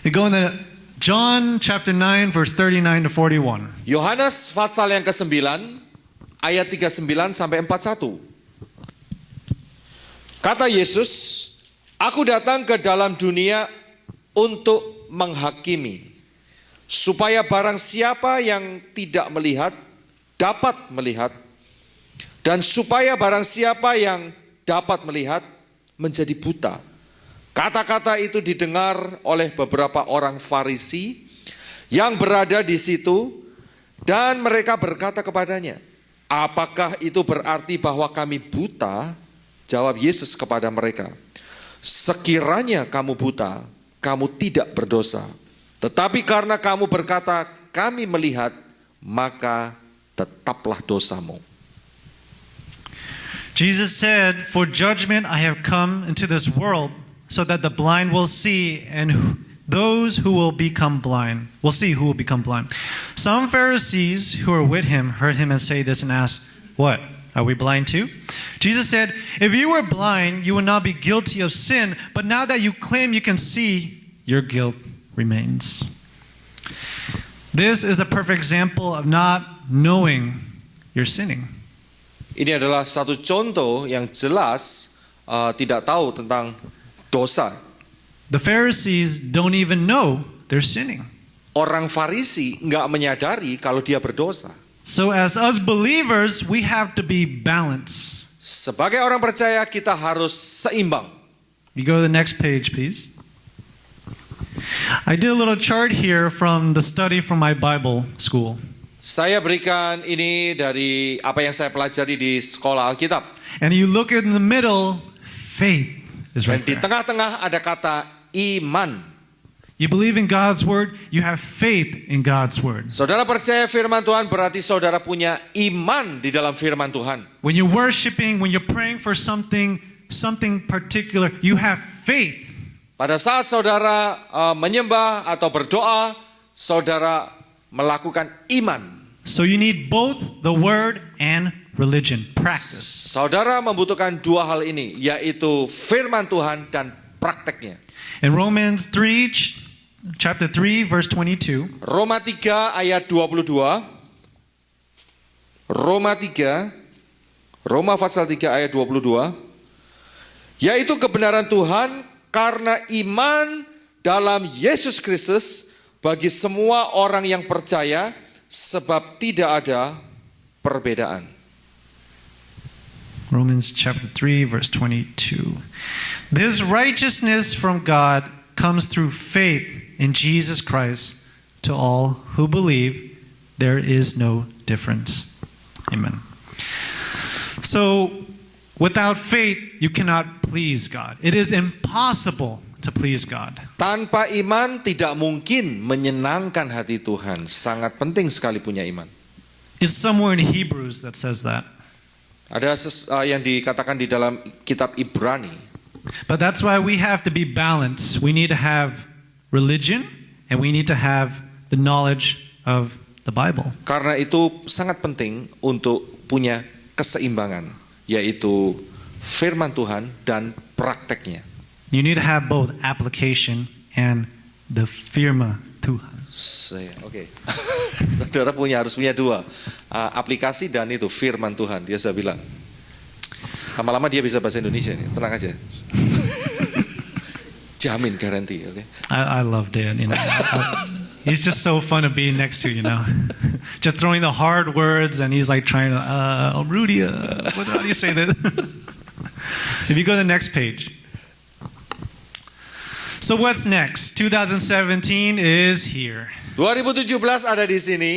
S1: you go in the John chapter 9 verse 39 to 41.
S2: Yohanes pasal yang ke-9 ayat 39 sampai 41. Kata Yesus, aku datang ke dalam dunia untuk menghakimi, supaya barang siapa yang tidak melihat dapat melihat, dan supaya barang siapa yang dapat melihat menjadi buta. Kata-kata itu didengar oleh beberapa orang Farisi yang berada di situ, dan mereka berkata kepadanya, apakah itu berarti bahwa kami buta? Jawab Yesus kepada mereka, sekiranya kamu buta, kamu tidak berdosa. Tetapi karena kamu berkata, kami melihat, maka tetaplah dosamu.
S1: Jesus said, for judgment I have come into this world, so that the blind will see, and those who will become blind will see who will become blind. Some Pharisees who were with him heard him and say this and asked, what? Are we blind too? Jesus said, if you were blind, you would not be guilty of sin, but now that you claim you can see, your guilt remains. This is a perfect example of not knowing you're sinning.
S2: Ini adalah satu contoh yang jelas tidak tahu tentang dosa.
S1: The Pharisees don't even know they're sinning.
S2: Orang Farisi nggak menyadari kalau dia berdosa.
S1: So as us believers, we have to be balanced.
S2: Sebagai orang percaya kita harus seimbang.
S1: You go to the next page, please. I did a little chart here from the study from my Bible school.
S2: Saya berikan ini dari apa yang saya pelajari di sekolah Alkitab.
S1: And you look in the middle, faith is
S2: Dan
S1: right
S2: di
S1: there.
S2: tengah-tengah ada kata iman.
S1: You believe in God's word, you have faith in God's word.
S2: Saudara percaya firman Tuhan berarti saudara punya iman di dalam firman Tuhan.
S1: When you're worshiping, when you're praying for something particular, you have faith.
S2: Pada saat saudara menyembah atau berdoa, saudara melakukan iman.
S1: So you need both the word and religion, practice.
S2: Saudara membutuhkan dua hal ini, yaitu firman Tuhan dan prakteknya.
S1: In Romans 3, chapter 3, verse 22,
S2: Roma 3 ayat 22. Roma pasal 3 ayat 22. Yaitu kebenaran Tuhan karena iman dalam Yesus Kristus bagi semua orang yang percaya, sebab tidak ada perbedaan.
S1: Romans chapter 3, verse 22. This righteousness from God comes through faith in Jesus Christ to all who believe. There is no difference. Amen. So, without faith, you cannot please God. It is impossible to please God.
S2: Tanpa iman tidak mungkin menyenangkan hati Tuhan. Sangat penting sekali punya iman.
S1: It's somewhere in Hebrews that says that.
S2: Ada yang dikatakan di dalam kitab Ibrani.
S1: But that's why we have to be balanced. We need to have religion and we need to have the knowledge of the Bible.
S2: Karena itu sangat penting untuk punya keseimbangan, yaitu firman Tuhan dan prakteknya.
S1: You need to have both application and the firma Tuhan.
S2: Oke. Saudara harus punya dua, aplikasi dan itu firman Tuhan. Dia sudah bilang. Lama-lama dia bisa bahasa Indonesia nih, tenang aja. Jamin garanti, oke.
S1: I love Dan, you know. He's just so fun to be next to, you know. Just throwing the hard words and he's like trying to, Rudy, how do you say that? If you go to the next page. So what's next? 2017 is here.
S2: 2017 ada di sini.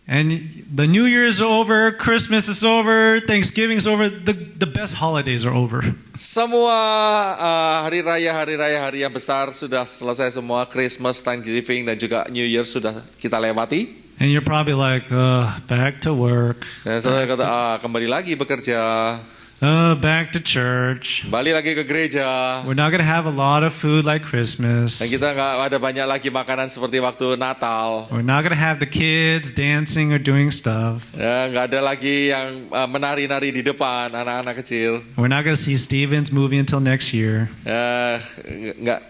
S1: And the New Year is over, Christmas is over, Thanksgiving is over, the best holidays are over.
S2: Semua hari raya yang besar sudah selesai semua. Christmas, Thanksgiving dan juga New Year sudah kita lewati.
S1: And you're probably like, back to work,
S2: Dan saudara kata, kembali lagi bekerja,
S1: back to church.
S2: kembali lagi ke gereja.
S1: We're not going to have a lot of food like Christmas.
S2: Dan kita nggak ada banyak lagi makanan seperti waktu Natal.
S1: We're not going to have the kids dancing or doing stuff.
S2: Ya, nggak ada lagi yang menari-nari di depan anak-anak kecil.
S1: We're not going to see Steven's movie until next year.
S2: Nggak.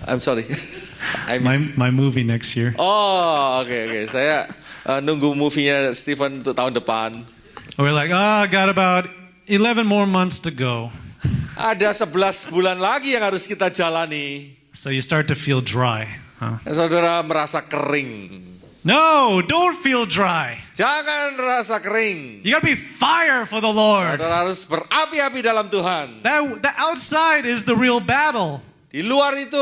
S2: I'm sorry.
S1: My movie next year.
S2: Oh, oke. Saya nunggu movie-nya Stephen untuk tahun depan.
S1: We're like, I got about 11 more months to go.
S2: Ada 11 bulan lagi yang harus kita jalani.
S1: So you start to feel dry. Huh?
S2: Saudara merasa kering.
S1: No, don't feel dry.
S2: Jangan rasa kering.
S1: You got to be fire for the Lord.
S2: Saudara harus berapi-api dalam Tuhan.
S1: The outside is the real battle.
S2: Di luar itu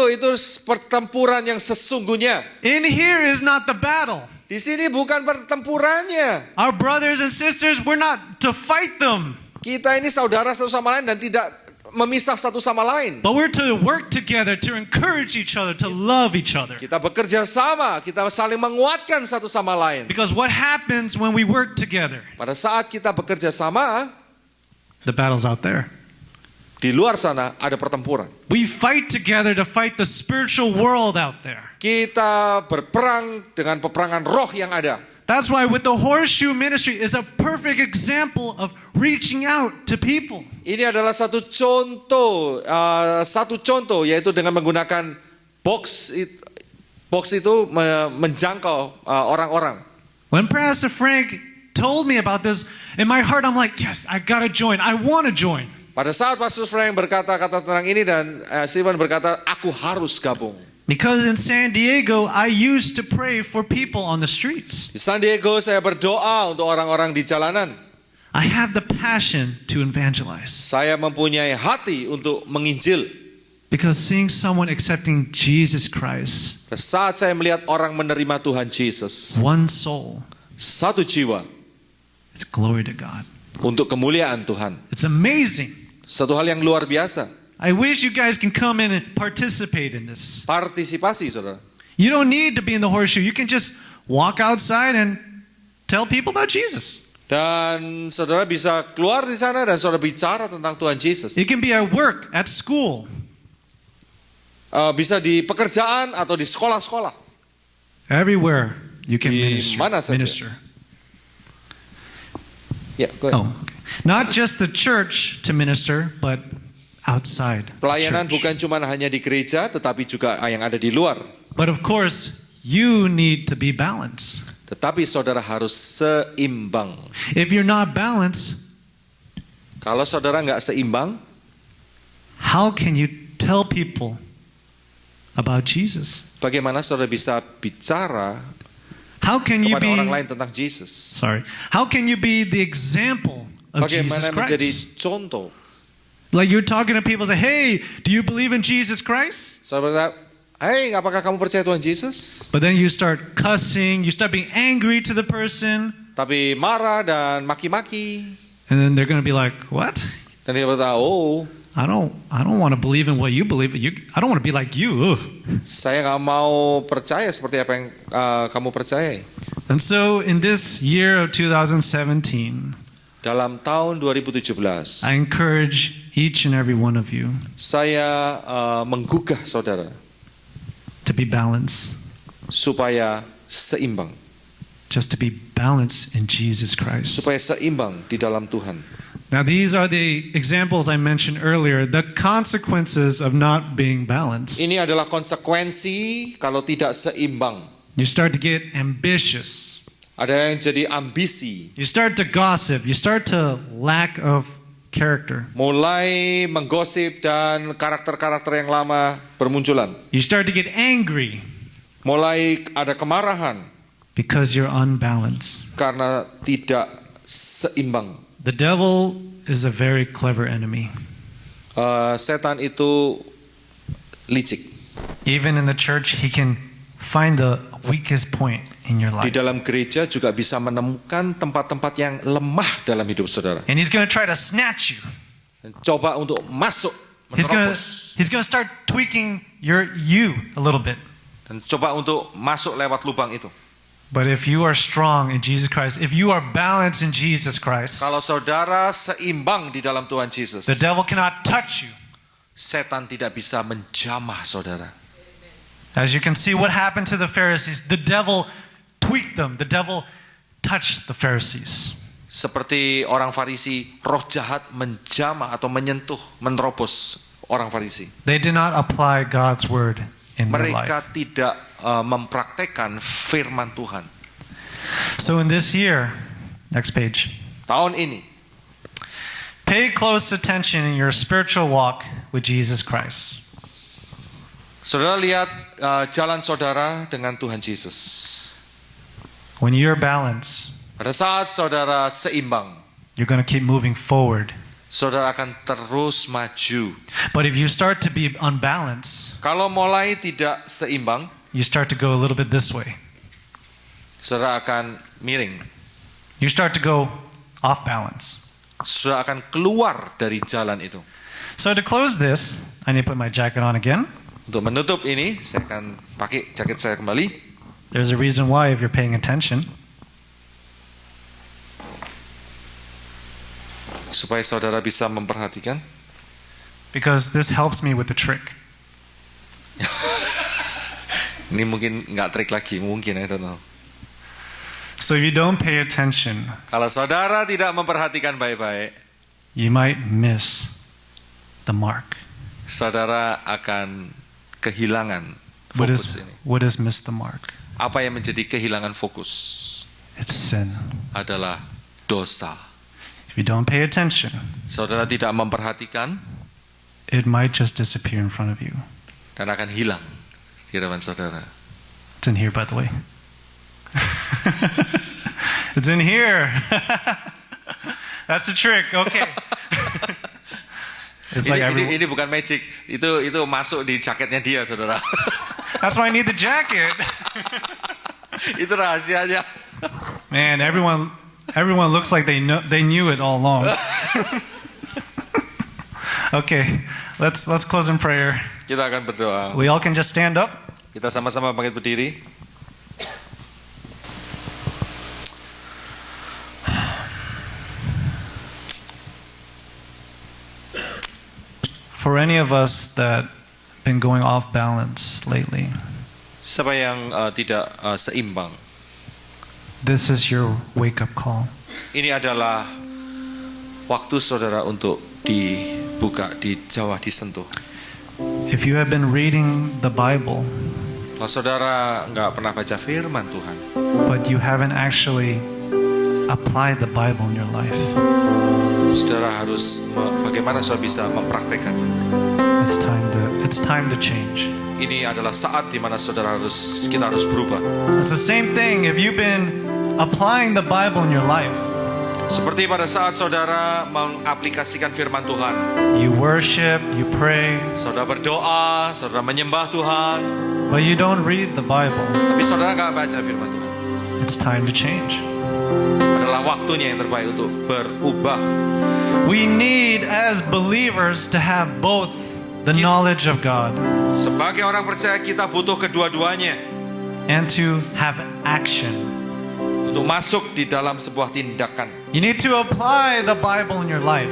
S2: pertempuran yang sesungguhnya.
S1: In here is not the battle.
S2: Di sini bukan pertempurannya.
S1: Our brothers and sisters, we're not to fight them.
S2: Kita ini saudara satu sama lain dan tidak memisah satu sama lain.
S1: But we're to work together, to encourage each other, to love each other.
S2: Kita bekerja sama, kita saling menguatkan satu sama lain.
S1: Because what happens when we work together?
S2: Pada saat kita bekerja sama,
S1: The battle's out there.
S2: di luar sana ada pertempuran.
S1: We fight together to fight the spiritual world out there.
S2: Kita berperang dengan peperangan roh yang ada.
S1: That's why with the horseshoe ministry is a perfect example of reaching out to people.
S2: Ini adalah satu contoh yaitu dengan menggunakan box itu menjangkau orang-orang.
S1: When Pastor Frank told me about this, in my heart I'm like, yes, I gotta join. I want to join.
S2: Pada saat Pastor Frank berkata-kata tentang ini dan Stephen berkata, aku harus gabung.
S1: Because in San Diego, I used to pray for people on the streets.
S2: Di San Diego saya berdoa untuk orang-orang di jalanan.
S1: I have the passion to evangelize.
S2: Saya mempunyai hati untuk menginjil.
S1: Because seeing someone accepting Jesus Christ,
S2: Saat saya melihat orang menerima Tuhan Yesus,
S1: one soul,
S2: satu jiwa
S1: it's glory to God.
S2: untuk kemuliaan Tuhan.
S1: It's amazing.
S2: Satu hal yang luar biasa.
S1: I wish you guys can come in and participate in this.
S2: Partisipasi, saudara.
S1: You don't need to be in the horseshoe. You can just walk outside and tell people about Jesus.
S2: Dan saudara bisa keluar di sana dan saudara bicara tentang Tuhan Yesus.
S1: It can be at work, at school.
S2: Bisa di pekerjaan atau di sekolah-sekolah.
S1: Everywhere you can
S2: Di mana saja.
S1: minister.
S2: Ya, go ahead.
S1: Oh, okay. Not just the church to minister, but outside
S2: Pelayanan
S1: church.
S2: bukan cuma hanya di gereja, tetapi juga yang ada di luar.
S1: But of course, you need to be balanced.
S2: Tetapi saudara harus seimbang.
S1: If you're not balanced,
S2: Kalau saudara nggak seimbang,
S1: how can you tell people about Jesus?
S2: bagaimana saudara bisa bicara
S1: How can you
S2: kepada orang
S1: be
S2: lain tentang Yesus?
S1: sorry? How can you be the example of Jesus
S2: Bagaimana menjadi
S1: Christ?
S2: contoh?
S1: Like you're talking to people, say, "Hey, do you believe in Jesus Christ?"
S2: Saudara, hey, apakah kamu percaya Tuhan Yesus?
S1: But then you start cussing, you start being angry to the person,
S2: Tapi marah dan maki-maki.
S1: and then they're going to be like, "What?
S2: Dan dia berkata, oh,
S1: I don't want to believe in what you believe. I don't want to be like you." Ugh.
S2: saya nggak mau percaya seperti apa yang kamu percayai.
S1: And so in this year of 2017,
S2: Dalam tahun 2017,
S1: I encourage each and every one of you
S2: saya menggugah saudara
S1: to be balanced,
S2: supaya seimbang.
S1: just to be balanced in Jesus Christ.
S2: Supaya seimbang di dalam Tuhan.
S1: Now these are the examples I mentioned earlier, the consequences of not being balanced.
S2: Ini adalah konsekuensi kalau tidak seimbang.
S1: You start to get ambitious.
S2: Ada yang jadi ambisi.
S1: You start to gossip. You start to lack of character.
S2: Mulai menggosip dan karakter-karakter yang lama bermunculan.
S1: You start to get angry
S2: Mulai ada kemarahan
S1: because you're unbalanced.
S2: karena tidak seimbang.
S1: The devil is a very clever enemy.
S2: Setan itu licik.
S1: Even in the church, he can find the weakest point in your
S2: Di
S1: life.
S2: dalam gereja juga bisa menemukan tempat-tempat yang lemah dalam hidup saudara.
S1: And he's going to try to snatch you.
S2: Dan coba untuk masuk,
S1: He's going
S2: menerobos.
S1: to start tweaking you a little bit.
S2: Dan coba untuk masuk lewat lubang itu.
S1: But if you are strong in Jesus Christ, if you are balanced in Jesus Christ,
S2: Kalau saudara seimbang di dalam Tuhan Yesus,
S1: the devil cannot touch you.
S2: setan tidak bisa menjamah saudara.
S1: As you can see what happened to the Pharisees, the devil tweaked them. The devil touched the Pharisees.
S2: Seperti orang Farisi, roh jahat menjamah atau menyentuh, menerobos orang Farisi.
S1: They did not apply God's word in their life.
S2: Mereka tidak mempraktekkan firman Tuhan.
S1: So in this year, next page,
S2: Tahun ini,
S1: pay close attention in your spiritual walk with Jesus Christ.
S2: saudara lihat jalan saudara dengan Tuhan Yesus.
S1: When you're balanced,
S2: Pada saat saudara seimbang,
S1: you're going to keep moving forward.
S2: saudara akan terus maju.
S1: But if you start to be unbalanced,
S2: Kalau mulai tidak seimbang,
S1: you start to go a little bit this way.
S2: saudara akan miring.
S1: You start to go off balance.
S2: Saudara akan keluar dari jalan itu.
S1: So to close this, I need to put my jacket on again.
S2: Untuk menutup ini, saya akan pakai jaket saya kembali.
S1: There's a reason why if you're paying attention.
S2: Supaya saudara bisa memperhatikan.
S1: Because this helps me with the trick.
S2: Ini mungkin nggak trik lagi, mungkin, I don't know.
S1: So if you don't pay attention,
S2: Kalau saudara tidak memperhatikan baik-baik,
S1: you might miss the mark.
S2: saudara akan kehilangan fokus ini.
S1: What is miss the mark?
S2: Apa yang menjadi kehilangan fokus
S1: It's sin.
S2: adalah dosa.
S1: If you don't pay attention,
S2: saudara tidak memperhatikan,
S1: it might just disappear in front of you.
S2: dan akan hilang di hadapan saudara.
S1: It's in here, by the way. It's in here. That's the trick. Okay. It's like
S2: Ini bukan magic, itu masuk di jaketnya dia, saudara.
S1: That's why I need the jacket.
S2: Itu rahasianya.
S1: Man, everyone looks like they knew it all along. Okay, let's close in prayer.
S2: Kita akan berdoa.
S1: We all can just stand up.
S2: Kita sama-sama bangkit berdiri.
S1: For any of us that been going off balance lately,
S2: Siapa yang tidak seimbang,
S1: this is your wake-up call.
S2: ini adalah waktu saudara untuk dibuka, dijawab, disentuh.
S1: If you have been reading the Bible,
S2: Kalau saudara nggak pernah baca firman Tuhan,
S1: but you haven't actually applied the Bible in your life,
S2: saudara harus bagaimana saudara bisa mempraktekkan.
S1: it's time to change.
S2: Ini adalah saat di mana kita harus berubah.
S1: It's the same thing if you've been applying the Bible in your life.
S2: Seperti pada saat saudara mengaplikasikan firman Tuhan,
S1: You worship, you pray,
S2: saudara berdoa, saudara menyembah Tuhan,
S1: but you don't read the Bible.
S2: tapi saudara nggak baca firman Tuhan.
S1: It's time to change.
S2: Adalah waktunya yang terbaik untuk berubah.
S1: We need as believers to have both the knowledge of God
S2: Sebagai orang percaya kita butuh kedua-duanya
S1: and to have action.
S2: untuk masuk di dalam sebuah tindakan.
S1: You need to apply the Bible in your life.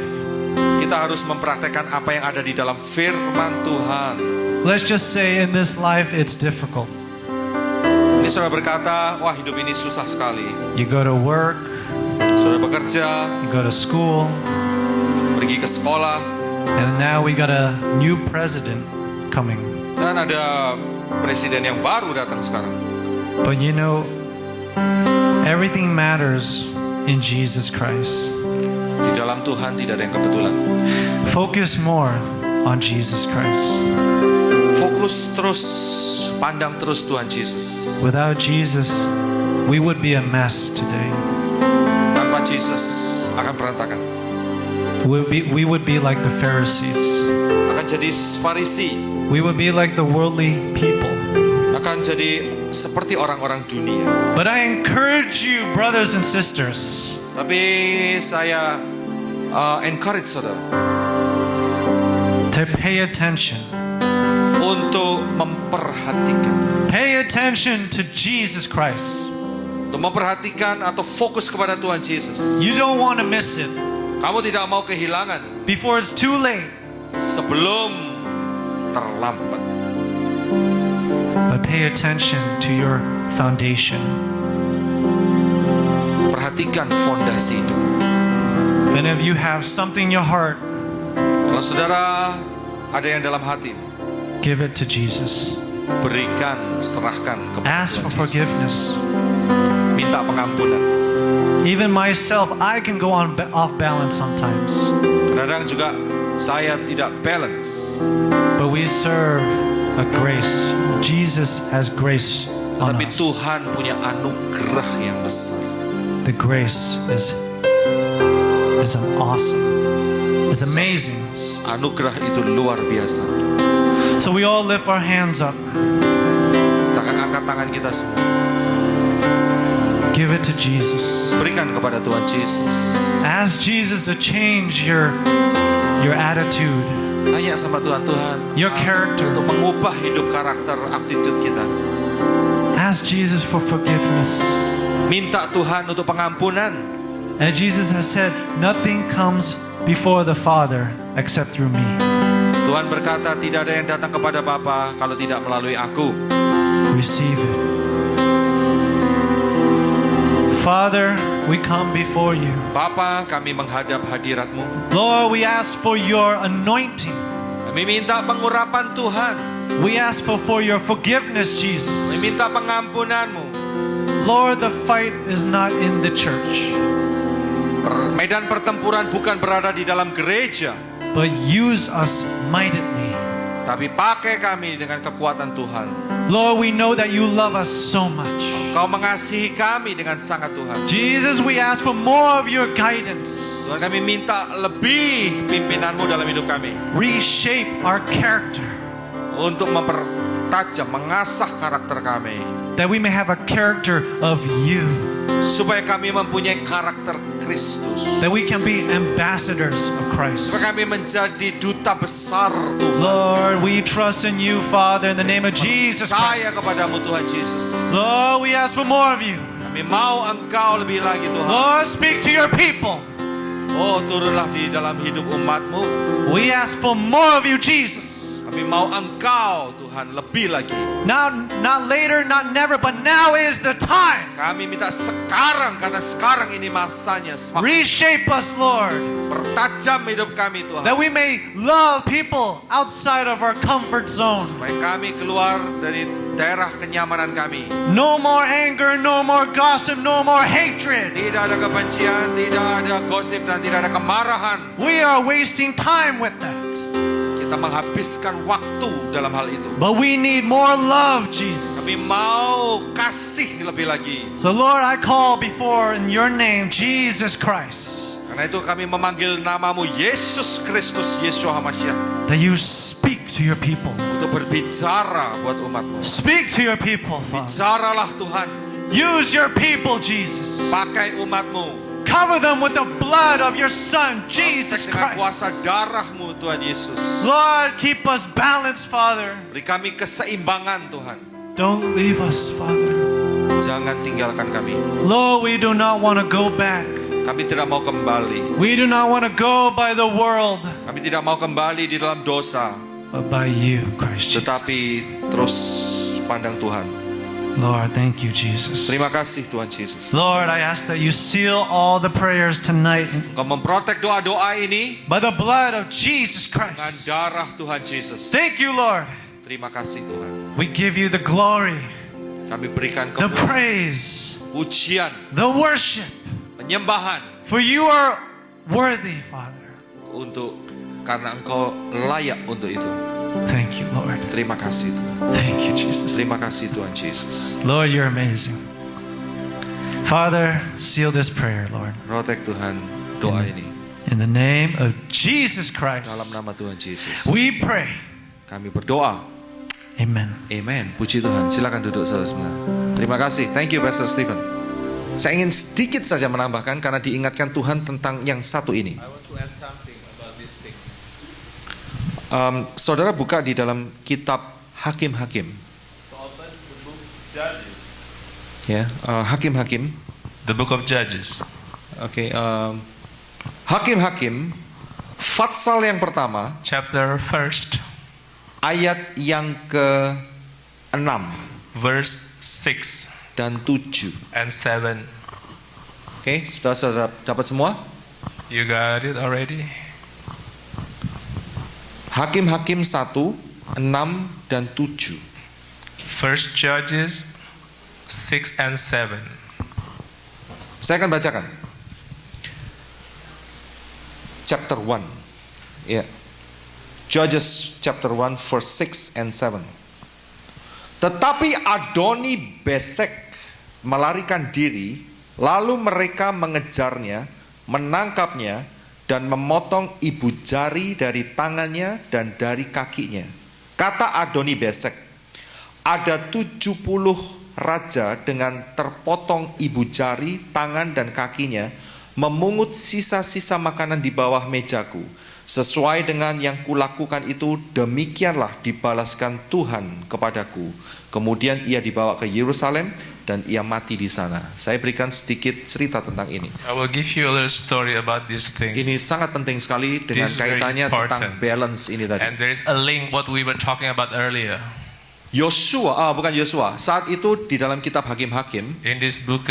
S2: Kita harus mempraktekkan apa yang ada di dalam firman Tuhan.
S1: Let's just say in this life it's difficult.
S2: Ini saudara berkata, wah hidup ini susah sekali.
S1: You go to work,
S2: Saudara bekerja,
S1: you go to school,
S2: pergi ke sekolah,
S1: and now we got a new president coming.
S2: dan ada presiden yang baru datang sekarang.
S1: But you know, everything matters in Jesus Christ.
S2: Di dalam Tuhan tidak ada yang kebetulan.
S1: Focus more on Jesus Christ.
S2: Fokus terus, pandang terus Tuhan Yesus.
S1: Without Jesus, we would be a mess today.
S2: Tanpa Yesus akan berantakan.
S1: We would be like the Pharisees.
S2: Akan jadi Farisi,
S1: We would be like the worldly people.
S2: akan jadi seperti orang-orang dunia.
S1: But I encourage you, brothers and sisters,
S2: Tapi saya encourage saudara
S1: to pay attention.
S2: untuk memperhatikan,
S1: Pay attention to Jesus Christ.
S2: untuk memperhatikan atau fokus kepada Tuhan Yesus.
S1: You don't want to miss it
S2: Kamu tidak mau kehilangan
S1: before it's too late.
S2: sebelum terlambat.
S1: But pay attention to your foundation.
S2: Perhatikan fondasi itu.
S1: If any of you have something in your heart,
S2: Kalau saudara ada yang dalam hati,
S1: give it to Jesus.
S2: berikan, serahkan kepada
S1: Ask for
S2: Tuhan Yesus.
S1: forgiveness.
S2: Minta pengampunan.
S1: Even myself, I can go off balance sometimes.
S2: Kadang juga saya tidak balance,
S1: But we serve a grace. Jesus has grace on
S2: tetapi
S1: us.
S2: Tuhan punya anugerah yang besar.
S1: The grace is awesome. It's amazing.
S2: Anugerah itu luar biasa.
S1: So we all lift our hands up.
S2: Kita akan angkat tangan kita semua.
S1: Give it to Jesus.
S2: Berikan kepada Tuhan Yesus.
S1: Ask Jesus to change your attitude,
S2: Tanya sama Tuhan, Tuhan,
S1: your character.
S2: untuk mengubah hidup karakter, attitude kita.
S1: Ask Jesus for forgiveness.
S2: Minta Tuhan untuk pengampunan.
S1: And Jesus has said, nothing comes before the Father except through me.
S2: Tuhan berkata, tidak ada yang datang kepada Bapa kalau tidak melalui aku.
S1: Receive it. Father, we come before you.
S2: Bapa, kami menghadap hadirat-Mu.
S1: Lord, we ask for your anointing.
S2: Kami minta pengurapan Tuhan.
S1: We ask for your forgiveness, Jesus.
S2: Kami minta pengampunan-Mu.
S1: Lord, the fight is not in the church.
S2: Medan pertempuran bukan berada di dalam gereja,
S1: but use us mightily.
S2: tapi pakai kami dengan kekuatan Tuhan.
S1: Lord, we know that you love us so much.
S2: Kau mengasihi kami dengan sangat Tuhan.
S1: Jesus, we ask for more of your guidance.
S2: Tuhan, kami minta lebih pimpinanmu dalam hidup kami.
S1: Reshape our character,
S2: Untuk mempertajam, mengasah karakter kami.
S1: that we may have a character of you,
S2: Supaya kami mempunyai karakter Kristus.
S1: that we can be ambassadors of Christ.
S2: Supaya kami menjadi duta besar Tuhan.
S1: Lord, we trust in you, Father, in the name of Jesus
S2: Percaya
S1: Christ.
S2: kepadamu Tuhan Yesus.
S1: Lord, we ask for more of you.
S2: Kami mau Engkau lebih lagi Tuhan.
S1: Lord, speak to your people.
S2: Oh, turunlah di dalam hidup umatmu.
S1: We ask for more of you, Jesus.
S2: Kami mau Engkau Tuhan lebih lagi.
S1: Not later, not never, but now is the time.
S2: Kami minta sekarang, karena sekarang ini masanya. Semakin
S1: Reshape us, Lord,
S2: pertajam hidup kami Tuhan.
S1: that we may love people outside of our comfort zone.
S2: Supaya kami keluar dari daerah kenyamanan kami.
S1: No more anger, no more gossip, no more hatred.
S2: Tidak ada kebencian, tidak ada gosip, dan tidak ada kemarahan.
S1: We are wasting time with that.
S2: Kita menghabiskan waktu dalam hal itu.
S1: But we need more love, Jesus.
S2: Kami mau kasih lebih lagi.
S1: So Lord, I call before in your name, Jesus Christ,
S2: Karena itu kami memanggil namamu Yesus Kristus, Yeshua HaMashiach,
S1: that you speak to your people.
S2: untuk berbicara buat umatmu.
S1: Speak to your people, Father.
S2: Bicaralah Tuhan,
S1: Use your people, Jesus.
S2: pakai umatmu.
S1: Cover them with the blood of your Son, Jesus
S2: Dengan kuasa
S1: Christ.
S2: darahmu Tuhan Yesus.
S1: Lord, keep us balanced, Father.
S2: Beri kami keseimbangan Tuhan.
S1: Don't leave us, Father.
S2: Jangan tinggalkan kami.
S1: Lord, we do not want to go back.
S2: Kami tidak mau kembali.
S1: We do not want to go by the world,
S2: Kami tidak mau kembali di dalam dosa.
S1: but by you, Christ Jesus.
S2: Tetapi terus pandang Tuhan.
S1: Lord, thank you, Jesus.
S2: Terima kasih Tuhan Yesus.
S1: Lord, I ask that you seal all the prayers tonight
S2: Kau memprotek doa-doa ini
S1: by the blood of Jesus
S2: dengan
S1: Christ.
S2: darah Tuhan Yesus.
S1: Thank you, Lord.
S2: Terima kasih Tuhan.
S1: We give you the glory,
S2: Kami berikan
S1: the
S2: kau
S1: praise,
S2: pujian,
S1: the worship,
S2: penyembahan
S1: for you are worthy, Father.
S2: karena Engkau layak untuk itu.
S1: Thank you, Lord.
S2: Terima kasih Tuhan.
S1: Thank you, Jesus.
S2: Terima kasih Tuhan Yesus.
S1: Lord, you're amazing. Father, seal this prayer, Lord.
S2: Protek Tuhan doa ini
S1: In the name of Jesus
S2: dalam
S1: Christ,
S2: nama Tuhan Yesus.
S1: we pray.
S2: Kami berdoa.
S1: Amen.
S2: Amen. Puji Tuhan. Silakan duduk saudara semua. Terima kasih. Thank you Pastor Stephen. Saya ingin sedikit saja menambahkan karena diingatkan Tuhan tentang yang satu ini.
S3: I want to add something about this thing.
S2: Saudara buka di dalam kitab Hakim-Hakim.
S3: So open the book Judges.
S2: Ya, Hakim-Hakim.
S3: The book of Judges.
S2: Oke, Hakim-Hakim Fatsal yang pertama,
S3: Chapter 1,
S2: ayat yang ke-6
S3: verse 6
S2: dan 7.
S3: and 7.
S2: Oke, saudara dapat semua?
S3: You got it already?
S2: Hakim-Hakim 1, 6 dan 7.
S3: First Judges 6 and 7.
S2: Saya akan bacakan. Chapter 1. Ya. Judges chapter 1 verse 6 and 7. Tetapi Adoni Besek melarikan diri, lalu mereka mengejarnya, menangkapnya, dan memotong ibu jari dari tangannya dan dari kakinya. Kata Adoni Besek, ada 70 raja dengan terpotong ibu jari, tangan dan kakinya, memungut sisa-sisa makanan di bawah mejaku. Sesuai dengan yang kulakukan itu, demikianlah dibalaskan Tuhan kepadaku. Kemudian ia dibawa ke Yerusalem dan ia mati di sana. Saya berikan sedikit cerita tentang ini.
S3: I will give you a little story about this thing.
S2: Ini sangat penting sekali dengan
S3: This is very
S2: kaitannya tentang
S3: important.
S2: balance ini tadi.
S3: And there is a link what we were talking about earlier.
S2: Bukan Yosua. Saat itu di dalam kitab Hakim-Hakim,
S3: In this book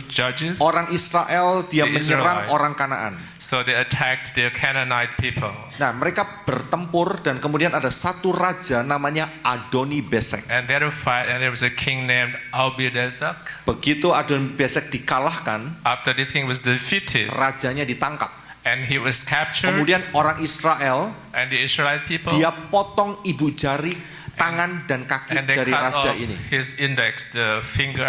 S3: Judges,
S2: orang Israel dia
S3: The
S2: menyerang
S3: Israelite.
S2: orang Kanaan.
S3: so they attacked the Canaanite people.
S2: Nah, mereka bertempur dan kemudian ada satu raja namanya Adoni Besek.
S3: And they had a fight, and there was a king named Abinadab.
S2: Begitu Adoni Besek dikalahkan,
S3: After this king was defeated,
S2: rajanya ditangkap.
S3: and he was captured,
S2: Kemudian orang Israel
S3: and the Israelite people,
S2: dia potong ibu jari, tangan dan kaki
S3: and they
S2: dari
S3: cut
S2: raja
S3: off
S2: ini.
S3: his index, the finger,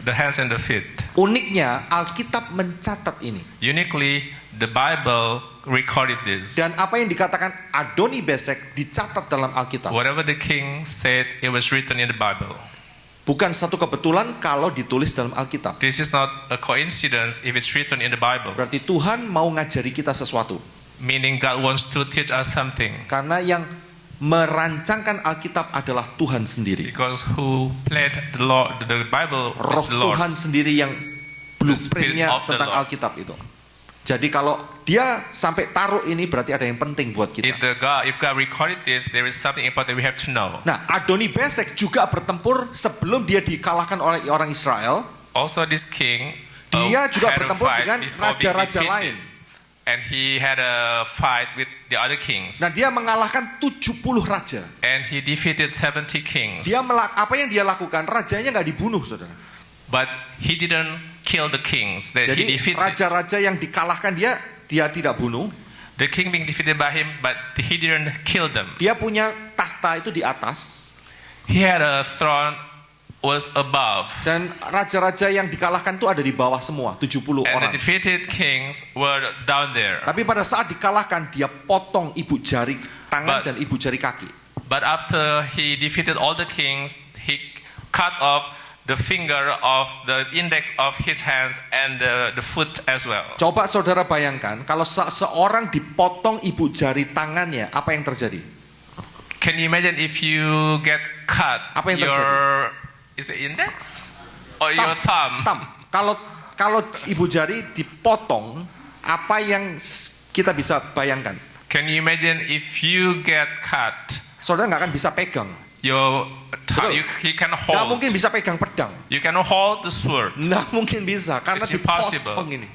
S3: the hands and the feet.
S2: Uniknya Alkitab mencatat ini.
S3: Uniquely, the Bible recorded this.
S2: Dan apa yang dikatakan Adoni Besek dicatat dalam Alkitab.
S3: Whatever the king said, it was written in the Bible.
S2: Bukan satu kebetulan kalau ditulis dalam Alkitab.
S3: This is not a coincidence if it's written in the Bible.
S2: Berarti Tuhan mau ngajari kita sesuatu.
S3: Meaning God wants to teach us something.
S2: Karena yang merancangkan Alkitab adalah Tuhan sendiri.
S3: Because who planned the Bible
S2: Roh
S3: is the Lord.
S2: Tuhan sendiri yang blueprintnya
S3: Spirit of the
S2: tentang
S3: Lord.
S2: Alkitab itu. Jadi kalau dia sampai taruh ini berarti ada yang penting buat kita.
S3: If God recorded this, there is something important we have to know.
S2: Nah, Adoni Besek juga bertempur sebelum dia dikalahkan oleh orang Israel.
S3: Also, this king
S2: Dia juga
S3: had a
S2: bertempur
S3: fight
S2: dengan
S3: before being
S2: raja-raja
S3: defeated.
S2: lain.
S3: And he had a fight with the other kings.
S2: Nah, dia mengalahkan 70 raja.
S3: And he defeated 70 kings.
S2: Apa yang dia lakukan? Rajanya nggak dibunuh, saudara.
S3: But he didn't kill the kings that he
S2: Jadi
S3: defeated.
S2: raja-raja yang dikalahkan dia tidak bunuh.
S3: The king being defeated by him, but he didn't kill them.
S2: Dia punya tahta itu di atas.
S3: He had a throne was above.
S2: Dan raja-raja yang dikalahkan itu ada di bawah semua, 70
S3: And
S2: orang.
S3: the defeated kings were down there.
S2: Tapi pada saat dikalahkan, dia potong ibu jari tangan dan ibu jari kaki.
S3: But after he defeated all the kings, he cut off the finger of the index of his hands and the foot as well.
S2: Coba saudara bayangkan, kalau seorang dipotong ibu jari tangannya, apa yang terjadi?
S3: Can you imagine if you get cut
S2: Apa yang
S3: your is it index or your thumb?
S2: Kalau ibu jari dipotong, apa yang kita bisa bayangkan?
S3: Can you imagine if you get cut
S2: Saudara nggak akan bisa pegang.
S3: your
S2: Betul.
S3: you can
S2: Nggak
S3: hold.
S2: mungkin bisa pegang pedang.
S3: You can hold the sword.
S2: Nggak mungkin bisa karena
S3: It's impossible.
S2: dipotong ini.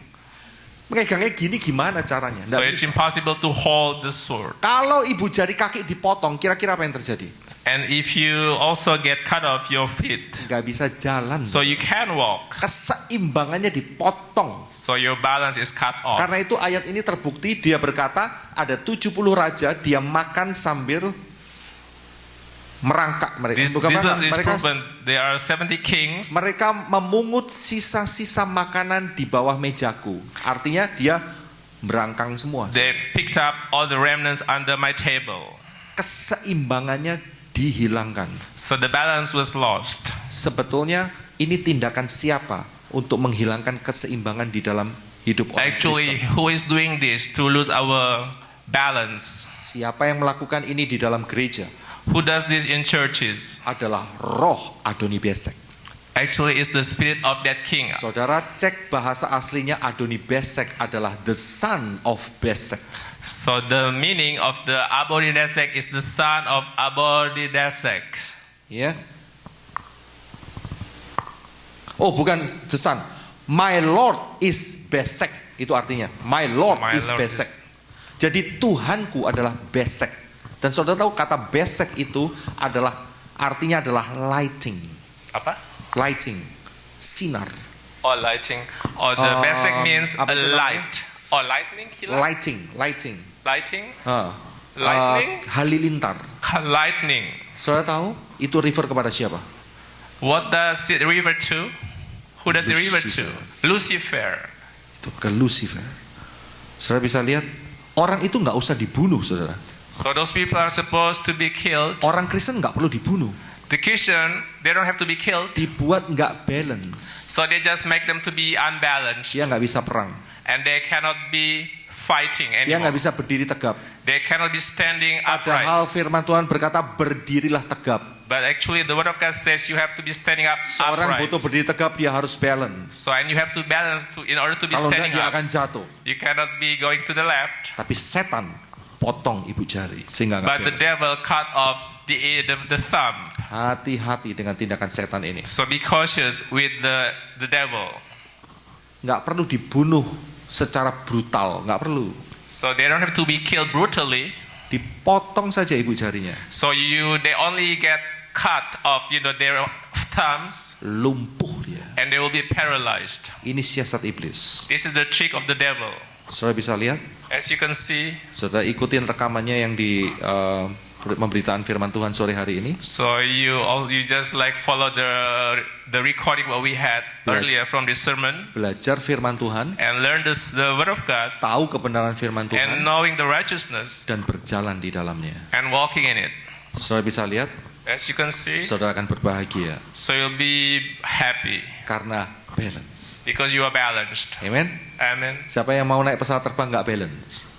S2: Megangnya gini gimana caranya?
S3: So
S2: Nggak
S3: it's
S2: bisa.
S3: impossible to hold the sword.
S2: Kalau ibu jari kaki dipotong, kira-kira apa yang terjadi?
S3: And if you also get cut off your feet,
S2: Nggak bisa jalan.
S3: so you can walk.
S2: Keseimbangannya dipotong.
S3: So your balance is cut off.
S2: Karena itu ayat ini terbukti, dia berkata ada 70 raja, dia makan sambil merangkak mereka.
S3: This
S2: Bukan merangkak,
S3: verse is
S2: mereka,
S3: proven. There are 70 kings.
S2: mereka memungut sisa-sisa makanan di bawah mejaku. Artinya dia merangkang semua.
S3: They picked up all the remnants under my table.
S2: Keseimbangannya dihilangkan.
S3: So the balance was lost.
S2: Sebetulnya ini tindakan siapa untuk menghilangkan keseimbangan di dalam hidup orang
S3: Actually,
S2: Kristen?
S3: who is doing this to lose our balance?
S2: Siapa yang melakukan ini di dalam gereja?
S3: Who does this in churches?
S2: Adalah roh Adoni Besek.
S3: Actually, it's the spirit of that king.
S2: Saudara cek bahasa aslinya, Adoni Besek adalah the son of Besek.
S3: So the meaning of the Abodidesek is the son of Abodidesek.
S2: Ya. Oh, bukan the son. My Lord is Besek. Itu artinya. My Lord
S3: My
S2: is
S3: Lord
S2: Besek. Jadi Tuhanku adalah Besek. Dan saudara tahu kata Besek itu adalah artinya adalah lighting.
S3: Apa?
S2: Lighting. Sinar.
S3: Or lighting. Or the Besek means
S2: apa
S3: a
S2: itu namanya?
S3: light. Or lightning? Kilat?
S2: Lighting.
S3: Lighting?
S2: Lightning.
S3: Lightning?
S2: Halilintar.
S3: Lightning.
S2: Saudara tahu itu refer kepada siapa?
S3: What does it refer to? Who does it refer to? Lucifer.
S2: Itu ke Lucifer. Saudara bisa lihat, orang itu nggak usah dibunuh, saudara.
S3: So those people are supposed to be killed.
S2: Orang Kristen nggak perlu dibunuh.
S3: The Christian, they don't have to be killed.
S2: Dibuat nggak balance.
S3: So they just make them to be unbalanced.
S2: Dia nggak bisa perang.
S3: And they cannot be fighting
S2: Dia nggak
S3: anymore.
S2: bisa berdiri tegap.
S3: They cannot be standing
S2: Padahal
S3: upright.
S2: firman Tuhan berkata berdirilah tegap.
S3: But actually the word of God says you have to be standing up
S2: Seorang
S3: upright.
S2: butuh berdiri tegap, dia harus balance.
S3: So and you have to balance in order to be
S2: Kalau enggak
S3: standing
S2: dia
S3: up.
S2: akan jatuh.
S3: You cannot be going to the left.
S2: Tapi setan potong ibu jari sehingga nggak
S3: But the
S2: balance.
S3: devil cut off the thumb.
S2: Hati-hati dengan tindakan setan ini.
S3: So be cautious with the devil.
S2: Nggak perlu dibunuh secara brutal, nggak perlu.
S3: So they don't have to be killed brutally.
S2: Dipotong saja ibu jarinya.
S3: So they only get cut off, their thumbs,
S2: Lumpuh dia.
S3: and they will be paralyzed.
S2: Ini siasat iblis.
S3: This is the trick of the devil.
S2: Saudara bisa lihat,
S3: As you can see,
S2: saudara ikutin rekamannya yang di pemberitaan firman Tuhan sore hari ini.
S3: so you just like follow the recording what we had earlier from this sermon,
S2: Belajar firman Tuhan,
S3: and learn the word of God,
S2: tahu kebenaran firman
S3: and
S2: Tuhan,
S3: knowing the righteousness,
S2: dan berjalan di dalamnya.
S3: and walking in it.
S2: Saudara bisa lihat,
S3: As you can see,
S2: saudara akan berbahagia
S3: so you'll be happy
S2: karena balance.
S3: because you are balanced.
S2: Amen.
S3: Amen.
S2: Siapa yang mau naik pesawat terbang nggak balance?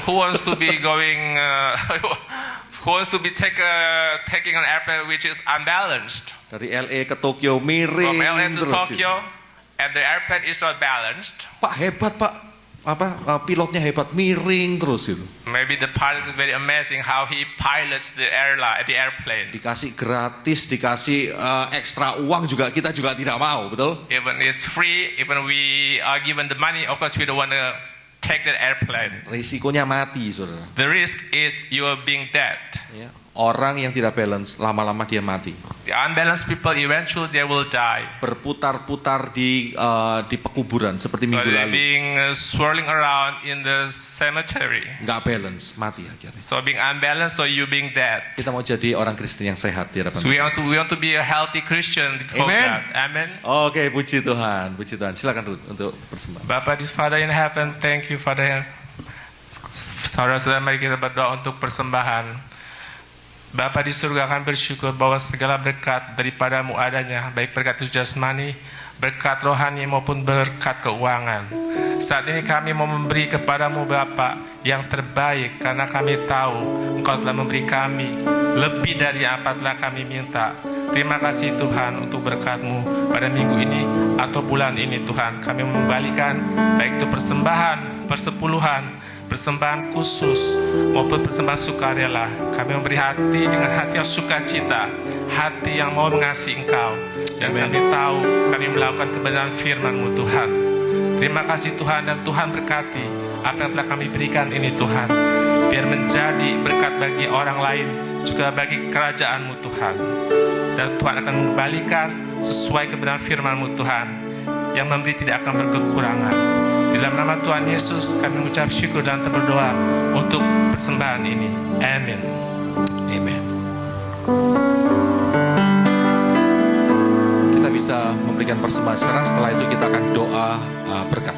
S3: Who wants to be going? Who wants to be taking an airplane which is unbalanced
S2: Dari LA ke Tokyo miring
S3: from LA to
S2: terus.
S3: Tokyo, and the airplane is not balanced?
S2: Pak hebat pak, pilotnya hebat miring terus gitu.
S3: Maybe the pilot is very amazing how he pilots the airplane.
S2: Dikasih gratis, dikasih ekstra uang juga kita juga tidak mau, betul?
S3: Even it's free, even we are given the money, of course we don't want to take that airplane.
S2: Risikonya mati, saudara.
S3: The risk is you are being dead.
S2: Ya. Orang yang tidak balance lama-lama dia mati.
S3: The unbalanced people eventually they will die.
S2: Berputar-putar di pekuburan seperti
S3: So
S2: minggu
S3: they're
S2: lalu.
S3: being swirling around in the cemetery.
S2: Nggak balance, mati akhirnya.
S3: So being unbalanced, so you being dead.
S2: Kita mau jadi orang Kristen yang sehat di hadapan
S3: So we want to be a healthy Christian before
S2: Amen.
S3: God. Amen.
S2: Oke, puji Tuhan, puji Tuhan. Silakan Ruth untuk persembahan.
S3: Bapak di Father in heaven, thank you Father. Saudara-saudara, mari kita berdoa untuk persembahan. Bapa di surga, akan bersyukur bahwa segala berkat daripadamu adanya, baik berkat jasmani, berkat rohani maupun berkat keuangan. Saat ini kami mau memberi kepadamu Bapa yang terbaik, karena kami tahu Engkau telah memberi kami lebih dari apa telah kami minta. Terima kasih Tuhan untuk berkat-Mu pada minggu ini atau bulan ini Tuhan. Kami mengembalikan baik itu persembahan, persepuluhan, persembahan khusus maupun persembahan sukarela. Kami memberi hati dengan hati yang sukacita, hati yang mau mengasihi Engkau, dan kami tahu kami melakukan kebenaran firman-Mu Tuhan. Terima kasih Tuhan, dan Tuhan berkati apa yang telah kami berikan ini Tuhan, biar menjadi berkat bagi orang lain, juga bagi kerajaan-Mu Tuhan. Dan Tuhan akan mengembalikan sesuai kebenaran firman-Mu Tuhan, yang memberi tidak akan berkekurangan. Di dalam nama Tuhan Yesus kami mengucap syukur dan berdoa untuk persembahan ini. Amin.
S2: Amen. Kita bisa memberikan persembahan sekarang. Setelah itu kita akan doa berkat.